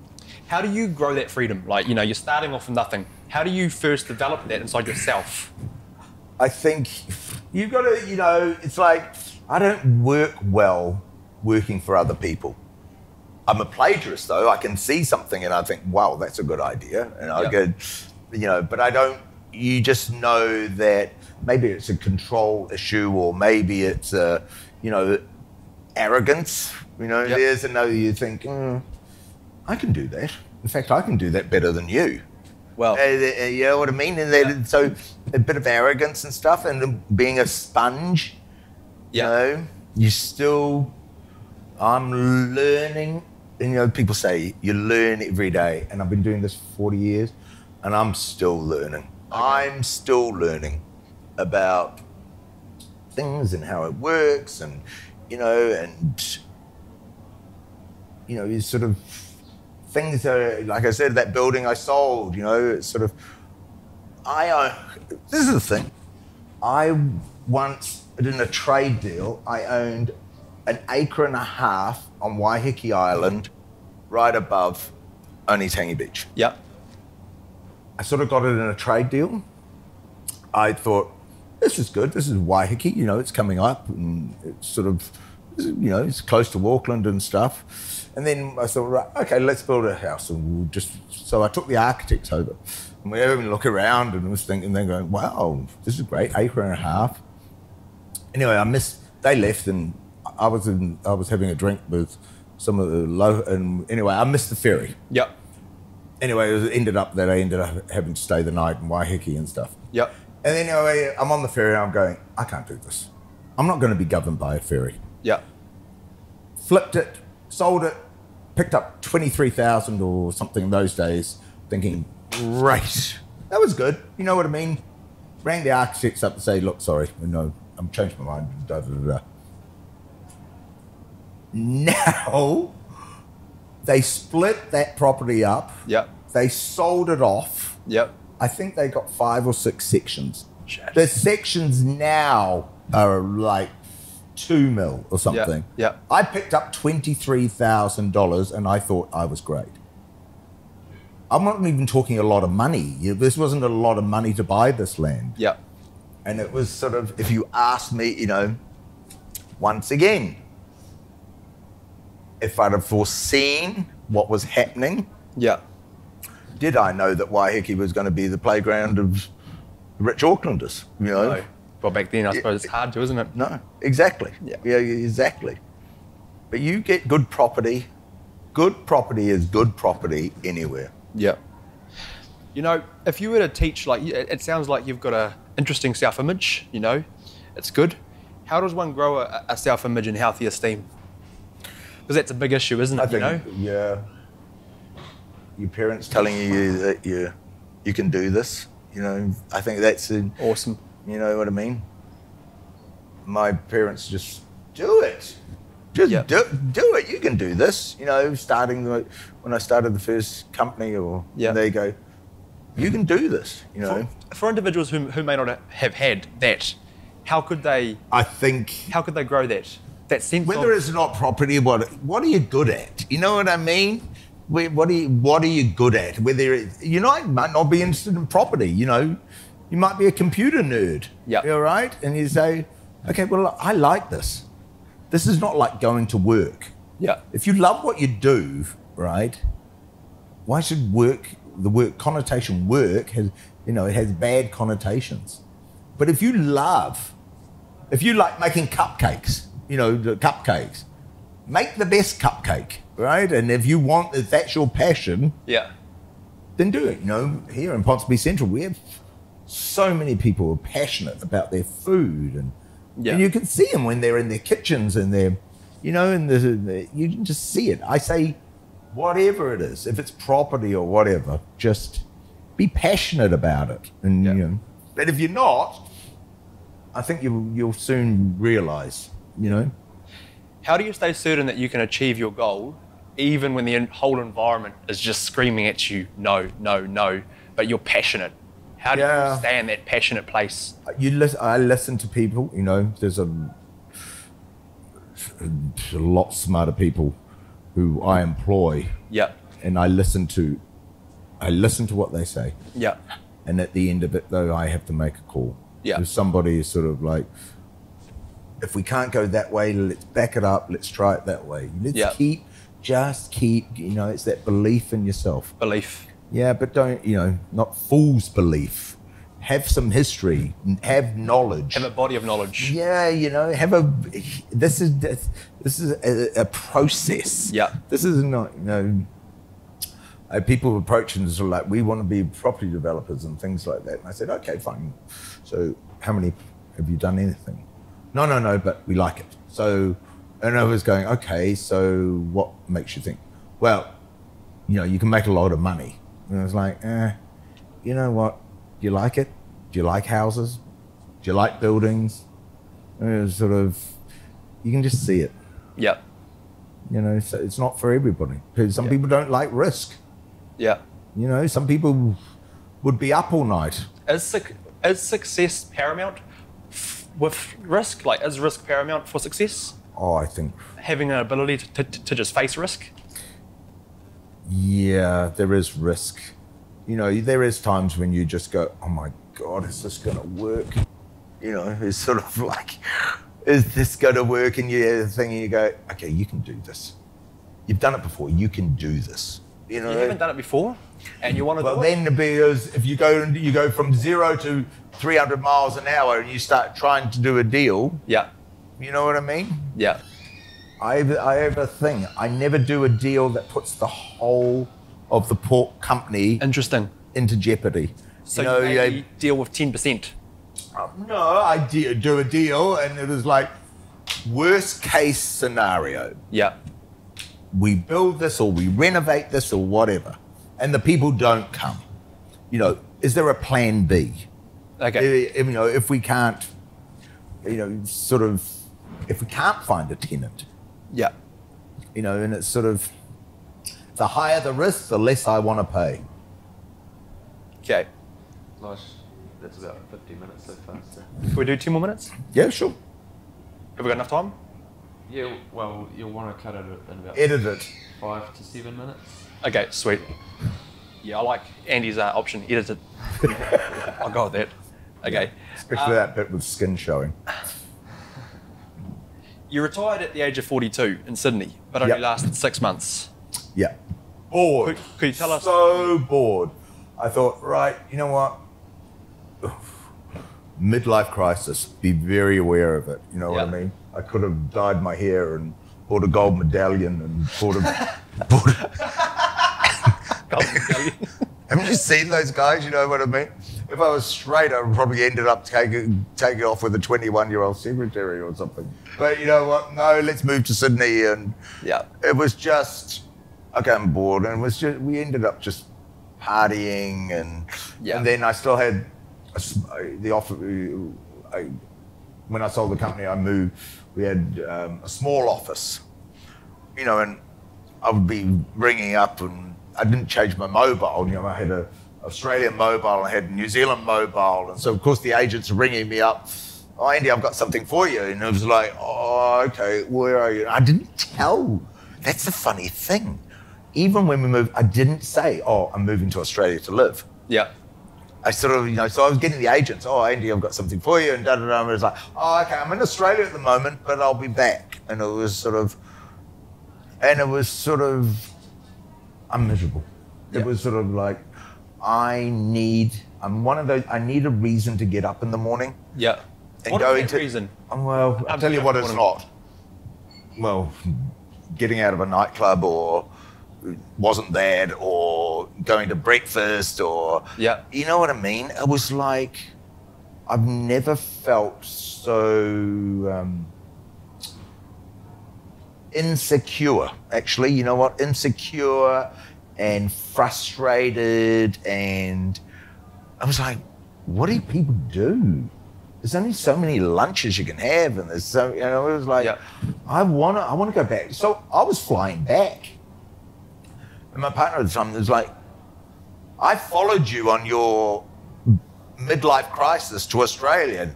S1: How do you grow that freedom? Like, you know, you're starting off from nothing. How do you first develop that inside yourself?
S2: I think you've got to, you know, it's like, I don't work well working for other people. I'm a plagiarist though. I can see something and I think, wow, that's a good idea. And I go, you know, but I don't, you just know that maybe it's a control issue or maybe it's a, you know, arrogance. You know, there's another, you think, I can do that. In fact, I can do that better than you.
S1: Well,
S2: you know what I mean? And so a bit of arrogance and stuff, and being a sponge, you know, I'm learning. And, you know, people say you learn every day, and I've been doing this for 40 years, and I'm still learning. Okay. I'm still learning about things and how it works, and, you know, you sort of, things are, like I said, that building I sold, you know, it's sort of, this is the thing. I once, in a trade deal, I owned an acre and a half on Waiheke Island, right above Oneitangi Beach.
S1: Yeah.
S2: I sort of got it in a trade deal. I thought, this is good, this is Waiheke, you know, it's coming up, and it's sort of, you know, it's close to Auckland and stuff. And then I thought, right, okay, let's build a house. And we'll just, so I took the architects over. And we having a look around and was thinking, they're going, wow, this is great, acre and a half. Anyway, they left and I was having a drink with some of the and anyway, I missed the ferry.
S1: Yep.
S2: Anyway, I ended up having to stay the night in Waiheke and stuff.
S1: Yep.
S2: And then anyway, I'm on the ferry and I'm going, I can't do this. I'm not going to be governed by a ferry.
S1: Yep.
S2: Flipped it, sold it, picked up 23,000 or something in those days, thinking, great, that was good. You know what I mean? Rang the architects up and say, look, sorry, no, I'm changing my mind. Da, da, da, da. Now, they split that property up.
S1: Yep.
S2: They sold it off.
S1: Yep.
S2: I think they got 5 or 6 sections.
S1: Shit.
S2: The sections now are like 2 mil or something.
S1: Yeah.
S2: I picked up $23,000 and I thought I was great. I'm not even talking a lot of money. This wasn't a lot of money to buy this land.
S1: Yeah.
S2: And it was sort of, if you ask me, you know, once again, if I'd have foreseen what was happening,
S1: Yeah.
S2: did I know that Waiheke was going to be the playground of rich Aucklanders? You know?
S1: No. Well, back then, I suppose it's hard to, isn't it?
S2: No, exactly. Yeah, exactly. But you get good property. Good property is good property anywhere.
S1: Yeah. You know, if you were to teach, like, it sounds like you've got a interesting self-image, you know, it's good. How does one grow a self-image and healthy esteem? Because that's a big issue, isn't it,
S2: I think,
S1: you know?
S2: yeah. Your parents telling you that you can do this, you know, I think that's
S1: Awesome.
S2: You know what I mean? My parents just do it. Just do it. You can do this. You know, when I started the first company, they go, you can do this. You know,
S1: for individuals who may not have had that, how could they?
S2: I think.
S1: How could they grow that? That sense.
S2: Whether it's not property, what are you good at? You know what I mean? What are you good at? Whether you might not be interested in property. You know, you might be a computer nerd.
S1: Yeah.
S2: You're right, and you say, okay, well, I like this. This is not like going to work.
S1: Yeah.
S2: If you love what you do, right, why should the word connotation work has, you know, it has bad connotations. But if you like making cupcakes, you know, the cupcakes, make the best cupcake, right? And if that's your passion,
S1: Yeah.
S2: then do it. You know, here in Ponsonby Central, we have so many people who are passionate about their food and you can see them when they're in their kitchens and they're, you know, you can just see it. I say, whatever it is, if it's property or whatever, just be passionate about it. And you know, but if you're not, I think you'll soon realise, you know.
S1: How do you stay certain that you can achieve your goal, even when the whole environment is just screaming at you, no, no, no, but you're passionate? How do you stay in that passionate place?
S2: I listen to people, you know, there's a lot smarter people who I employ.
S1: Yeah.
S2: And I listen to what they say.
S1: Yeah.
S2: And at the end of it, though, I have to make a call.
S1: Yeah.
S2: If somebody is sort of like, if we can't go that way, let's back it up. Let's try it that way. Just keep, you know, it's that belief in yourself.
S1: Belief.
S2: Yeah, but don't, you know, not fool's belief. Have some history, have knowledge.
S1: Have a body of knowledge.
S2: Yeah, you know, this is a process.
S1: Yeah.
S2: This is not, you know, people approaching sort of like, we want to be property developers and things like that. And I said, okay, fine. So how many, have you done anything? No, but we like it. So, and I was going, okay, so what makes you think? Well, you know, you can make a lot of money. And I was like, you know what? Do you like it? Do you like houses? Do you like buildings? And it was sort of, you can just see it.
S1: Yeah.
S2: You know, so it's not for everybody. Because some people don't like risk.
S1: Yeah.
S2: You know, some people would be up all night.
S1: Is success paramount with risk? Like, is risk paramount for success?
S2: Oh, I think.
S1: Having an ability to just face risk?
S2: Yeah, there is risk. You know, there is times when you just go, oh my God, is this going to work? You know, it's sort of like, is this going to work? And you go, okay, you can do this. You've done it before. You can do this. You know,
S1: you haven't done it before, and you want to do it.
S2: Well, then because if you go from 0 to 300 miles an hour and you start trying to do a deal.
S1: Yeah.
S2: You know what I mean?
S1: Yeah.
S2: I have a thing. I never do a deal that puts the whole of the pork company into jeopardy.
S1: So you maybe deal with 10%?
S2: No, I do a deal and it was like worst case scenario.
S1: Yeah.
S2: We build this or we renovate this or whatever, and the people don't come. You know, is there a plan B?
S1: Okay.
S2: You know, if we can't, you know, sort of, if we can't find a tenant.
S1: Yeah.
S2: You know, and it's sort of, the higher the risk, the less I want to pay.
S1: Okay.
S3: Nice. That's about 50 minutes so far. So.
S1: Can we do 10 more minutes?
S2: Yeah, sure.
S1: Have we got enough time?
S3: Yeah, well, you'll want to cut it in about
S2: Edit it.
S3: 5 to 7 minutes.
S1: Okay, sweet. Yeah, I like Andy's option, edited. I'll go with that. Okay.
S2: Especially that bit with skin showing.
S1: You retired at the age of 42 in Sydney, but only
S2: Yep.
S1: lasted 6 months.
S2: Yeah. Bored.
S1: Could you tell us?
S2: So bored. I thought, right, you know what? Midlife crisis. Be very aware of it. You know what I mean? I could have dyed my hair and bought a gold medallion and bought a... Haven't you seen those guys? You know what I mean? If I was straight, I would probably ended up taking off with a 21-year-old secretary or something. But you know what? No, let's move to Sydney. And it was just, okay, I'm bored. And it was just, we ended up just partying. And then I still had the offer. When I sold the company, I moved. We had a small office, you know, and I would be ringing up, and I didn't change my mobile. You know, I had a Australian mobile, I had a New Zealand mobile, and so of course the agents are ringing me up. Oh, Andy, I've got something for you, and it was like, oh, okay, where are you? I didn't tell. That's the funny thing. Even when we moved, I didn't say, oh, I'm moving to Australia to live.
S1: Yeah.
S2: I sort of, you know, so I was getting the agents, oh, Andy, I've got something for you, and da-da-da, and it was like, oh, okay, I'm in Australia at the moment, but I'll be back. And it was sort of, I'm miserable. It was sort of like, I'm one of those, I need a reason to get up in the morning.
S1: Yeah.
S2: And
S1: What is that reason?
S2: Well, I'll tell you what it's not. Well, getting out of a nightclub, or wasn't that, or going to breakfast, or, you know what I mean? It was like, I've never felt so insecure, actually. You know what? Insecure and frustrated, and I was like, what do people do? There's only so many lunches you can have, and there's so, you know, it was like, I want to go back. So I was flying back, and my partner at the time was like, I followed you on your midlife crisis to Australia.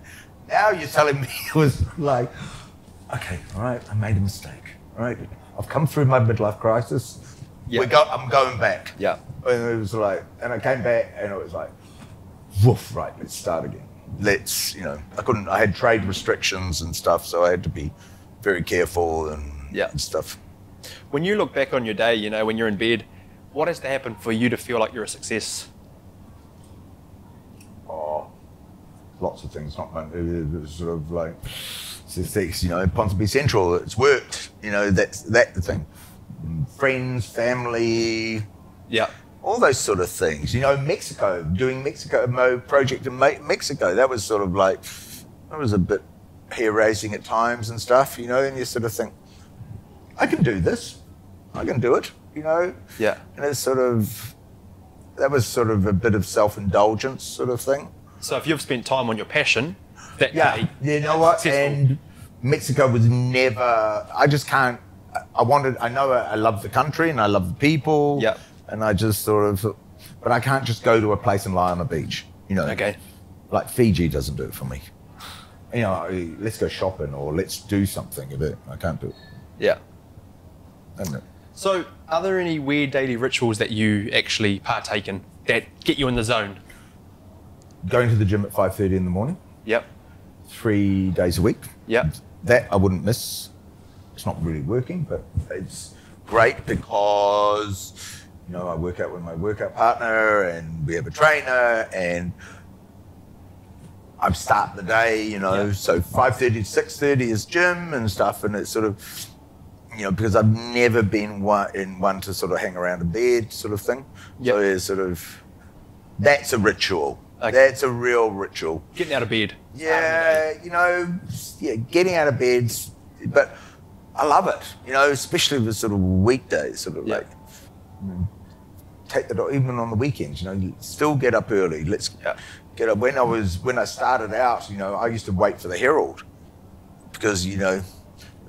S2: Now you're telling me it was like, okay, all right, I made a mistake. All right, I've come through my midlife crisis. I'm going back.
S1: Yeah.
S2: And it was like, and I came back, and it was like, woof, right, let's start again. Let's, you know, I had trade restrictions and stuff, so I had to be very careful and stuff.
S1: When you look back on your day, you know, when you're in bed, what has to happen for you to feel like you're a success?
S2: Oh, lots of things. Not it was sort of like, success, you know, Ponsonby Central, it's worked. You know, that's the thing. Friends, family, all those sort of things. You know, Mexico, doing project in Mexico, that was sort of like, that was a bit hair-raising at times and stuff, you know, and you sort of think, I can do this, I can do it, you know. Yeah. And it's sort of, that was sort of a bit of self-indulgence sort of thing.
S1: So if you've spent time on your passion, that day,
S2: you know what, and Mexico was never, I just can't, I know I love the country and I love the people, and I just sort of, but I can't just go to a place and lie on a beach, you know.
S1: Okay.
S2: Like Fiji doesn't do it for me. You know, let's go shopping or let's do something of it. I can't do it.
S1: Yeah.
S2: Isn't it?
S1: So are there any weird daily rituals that you actually partake in that get you in the zone?
S2: Going to the gym at 5:30 in the morning.
S1: Yep.
S2: 3 days a week.
S1: Yep.
S2: That I wouldn't miss. It's not really working, but it's great because, you know, I work out with my workout partner and we have a trainer, and I start the day, you know, so 5:30 to 6:30 is gym and stuff, and it's sort of, you know, because I've never been one to sort of hang around a bed sort of thing. So it's sort of, that's a ritual. Okay. That's a real ritual.
S1: Getting out of bed.
S2: Yeah, you know, getting out of bed, but I love it, you know, especially with sort of weekdays, sort of like, take the dog, even on the weekends, you know, you still get up early. Let's get up. When I started out, you know, I used to wait for the Herald because, you know,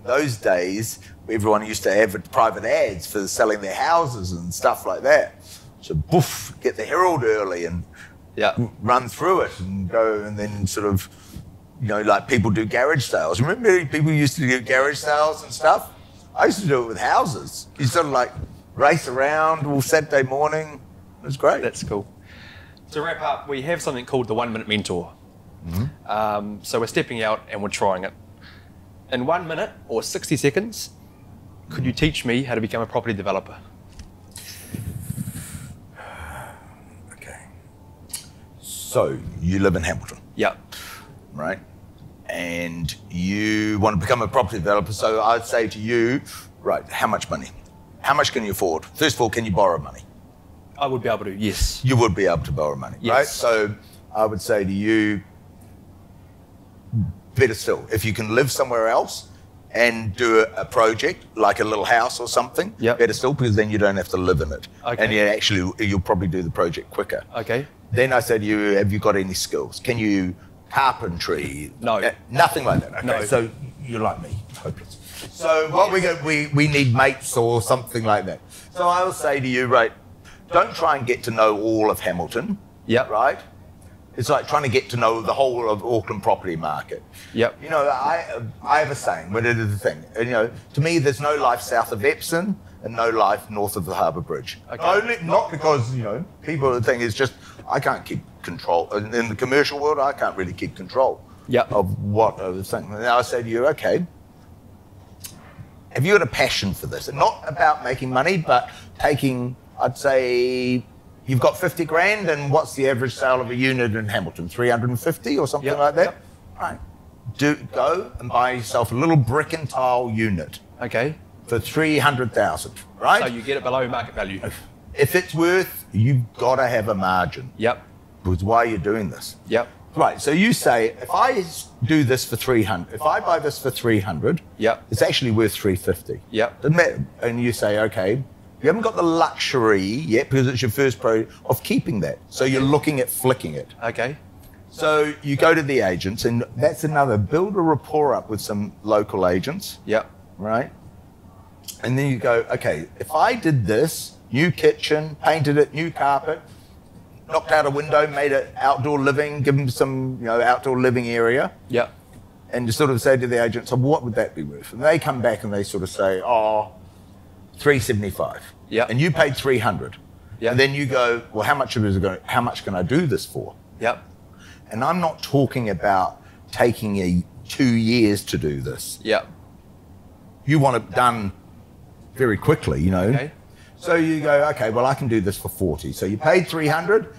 S2: those days everyone used to have private ads for selling their houses and stuff like that. So, boof, get the Herald early and run through it and go, and then sort of, you know, like people do garage sales. Remember people used to do garage sales and stuff? I used to do it with houses. You sort of like race around all Saturday morning, It's great.
S1: That's cool. To wrap up, we have something called the 1 minute mentor. So we're stepping out and we're trying it. In 1 minute or 60 seconds, could you teach me how to become a property developer?
S2: Okay. So you live in Hamilton,
S1: Yeah.
S2: right? And you want to become a property developer. So I'd say to you, right, how much money? How much can you afford? First of all, can you borrow money?
S1: I would be able to, yes.
S2: You would be able to borrow money,
S1: Yes.
S2: right? So I would say to you, better still, if you can live somewhere else and do a project like a little house or something,
S1: Yep.
S2: better still, because then you don't have to live in it.
S1: Okay.
S2: And you'll probably do the project quicker.
S1: Okay.
S2: Then I say to you, have you got any skills? Can you carpentry?
S1: No.
S2: Nothing like that. Okay.
S1: No.
S2: So you're like me, hopeless. So what we need mates or something like that. So I will say to you, right, don't try and get to know all of Hamilton.
S1: Yep.
S2: Right? It's like trying to get to know the whole of Auckland property market.
S1: Yep.
S2: You know, I have a saying, but it is a thing. And, you know, to me, there's no life south of Epsom and no life north of the Harbour Bridge.
S1: Okay.
S2: Not because, you know, people think it's just, I can't keep control. In the commercial world, I can't really keep control
S1: Yep.
S2: of what I was thinking. And I say to you, okay, have you got a passion for this? And not about making money, but taking, I'd say, you've got 50 grand, and what's the average sale of a unit in Hamilton? 350 or something
S1: Yep,
S2: like that?
S1: yep.
S2: Right. Go and buy yourself a little brick and tile unit
S1: Okay.
S2: for 300,000, right?
S1: So you get it below market value.
S2: If it's worth, you've got to have a margin.
S1: Yep.
S2: Because why are you doing this?
S1: Yep.
S2: Right, so you say, if I do this for 300, if I buy this for 300,
S1: Yep.
S2: it's actually worth 350.
S1: Yep.
S2: Doesn't matter. And you say, okay, you haven't got the luxury yet because it's your first of keeping that. So you're looking at flicking it.
S1: Okay.
S2: So you go to the agents, and that's another, build a rapport up with some local agents,
S1: Yep.
S2: right? And then you go, okay, if I did this, new kitchen, painted it, new carpet, knocked out a window, made it outdoor living, give them some, you know, outdoor living area,
S1: Yep.
S2: and you sort of say to the agent, so what would that be worth? And they come back and they sort of say, oh, 375.
S1: Yeah.
S2: And you paid 300.
S1: Yeah.
S2: And then you go, well, how much how much can I do this for?
S1: Yep.
S2: And I'm not talking about taking 2 years to do this.
S1: Yep.
S2: You want it done very quickly, you know.
S1: Okay.
S2: So you go, okay, well, I can do this for 40. So you paid 300.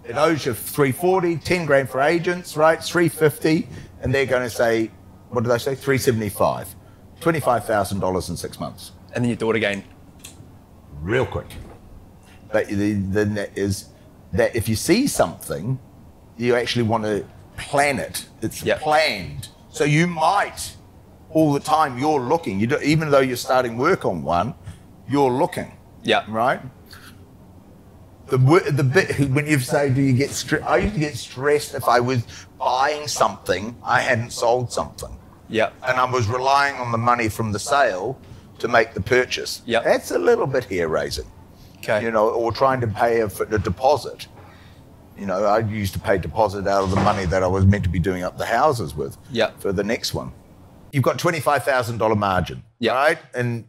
S2: It owes you 340, 10 grand for agents, right? It's 350. And they're going to say, what did they say? 375. $25,000 in 6 months.
S1: And then you do it again.
S2: Real quick. But the net is that if you see something, you actually want to plan it. It's
S1: Yep.
S2: planned. So you might, all the time you're looking, even though you're starting work on one, you're looking.
S1: Yeah.
S2: Right? The bit when you say, do you get stressed? I used to get stressed if I was buying something, I hadn't sold something.
S1: Yep.
S2: And I was relying on the money from the sale to make the purchase.
S1: Yep.
S2: That's a little bit hair raising.
S1: Okay.
S2: You know, or trying to pay a deposit. You know, I used to pay deposit out of the money that I was meant to be doing up the houses with.
S1: Yep.
S2: For the next one. You've got $25,000 margin.
S1: Yep.
S2: Right? And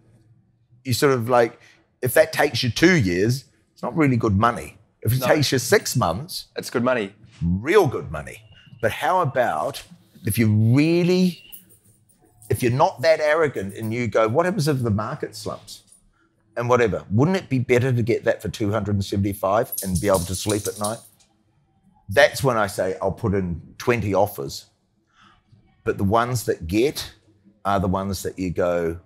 S2: you sort of like, if that takes you 2 years, it's not really good money. If it takes you 6 months,
S1: It's good money.
S2: real good money. But how about if you're not that arrogant and you go, what happens if the market slumps? And whatever. Wouldn't it be better to get that for 275 and be able to sleep at night? That's when I say I'll put in 20 offers. But the ones that get are the ones that you go,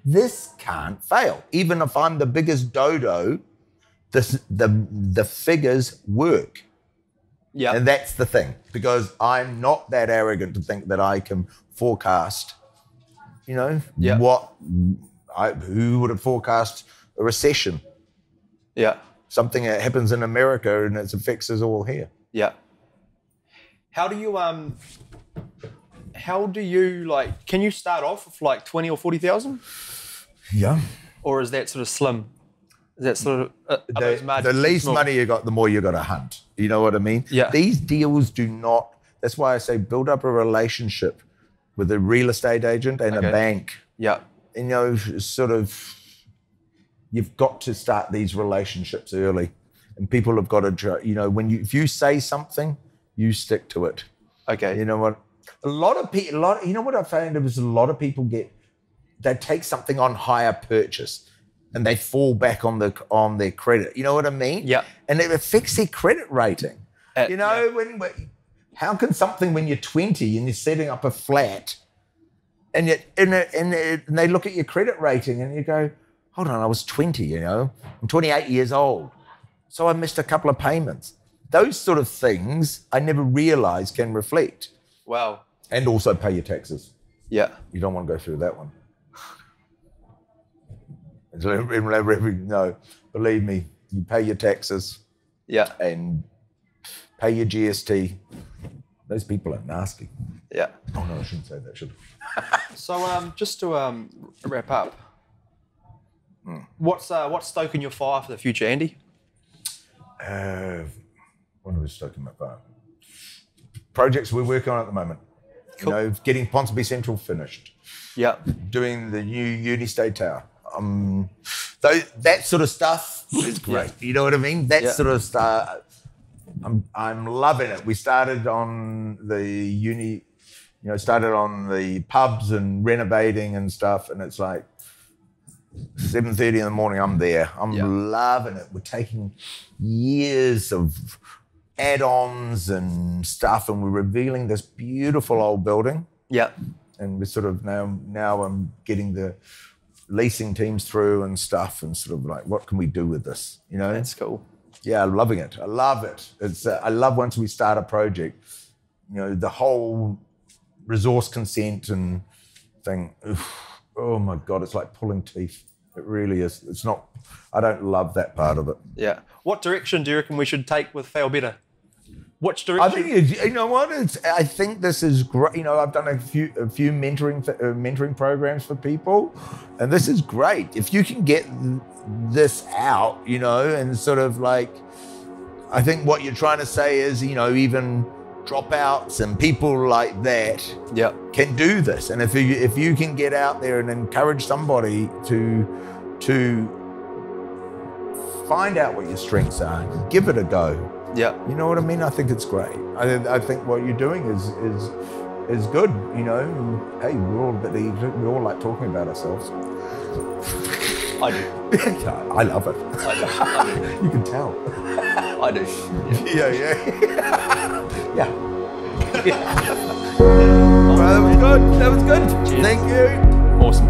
S2: this can't fail. Even if I'm the biggest dodo, the figures work.
S1: Yeah.
S2: And that's the thing, because I'm not that arrogant to think that I can forecast, you know,
S1: Yeah.
S2: who would have forecast a recession?
S1: Yeah.
S2: Something that happens in America and it affects us all here.
S1: Yeah. How do you like, can you start off with like 20 or 40,000?
S2: Yeah.
S1: Or is that sort of slim? Is that sort of, are those
S2: The
S1: margins
S2: least
S1: small?
S2: money you got, the more you got to hunt. You know what I mean?
S1: Yeah.
S2: These deals do not, that's why I say build up a relationship with a real estate agent and
S1: Okay.
S2: a bank.
S1: Yeah.
S2: And, you know, sort of, You've got to start these relationships early, and people have got to, you know, if you say something, you stick to it.
S4: Okay.
S2: You know what? You know what I found is a lot of people they take something on hire purchase, and they fall back on their credit. You know what I mean?
S4: Yeah.
S2: And it affects their credit rating. You know, how can something when you're 20 and you're setting up a flat, and they look at your credit rating and you go, hold on, I was 20, you know, I'm 28 years old, so I missed a couple of payments. Those sort of things I never realized can reflect.
S4: Wow.
S2: And also pay your taxes.
S4: Yeah.
S2: You don't want to go through that one. No, believe me, you pay your taxes.
S4: Yeah.
S2: And pay your GST. Those people are nasty.
S4: Yeah.
S2: Oh no, I shouldn't say that, should I?
S4: So just to wrap up, what's stoking your fire for the future, Andy?
S2: What are we stoking my fire? Projects we're working on at the moment.
S4: Cool.
S2: You know, getting Ponsonby Central finished.
S4: Yeah.
S2: Doing the new Uni-State Tower. That sort of stuff is great. You know what I mean? That sort of stuff. I'm loving it. We started on the started on the pubs and renovating and stuff, and it's like 7:30 in the morning, I'm there. I'm loving it. We're taking years of add-ons and stuff, and we're revealing this beautiful old building. Yeah. And we're sort of now I'm getting the leasing teams through and stuff, and sort of like, what can we do with this? You know?
S4: That's cool.
S2: Yeah, I'm loving it. I love it. It's I love once we start a project, you know, the whole resource consent and thing. Oof, oh my God, it's like pulling teeth. It really is. It's not. I don't love that part of it.
S4: Yeah. What direction do you reckon we should take with FailBetter? Which direction?
S2: I think you know what? I think this is great. You know, I've done a few mentoring programs for people, and this is great. If you can get this out, you know, and sort of like, I think what you're trying to say is, you know, even dropouts and people like that can do this. And if you can get out there and encourage somebody to find out what your strengths are, give it a go. Yeah, you know what I mean. I think it's great. I think what you're doing is good. You know, and, hey, we all like talking about ourselves.
S4: I do.
S2: I love it.
S4: I do.
S2: You can tell.
S4: I do.
S2: Yeah. Yeah. Well, that was good. Cheers. Thank you.
S4: Awesome.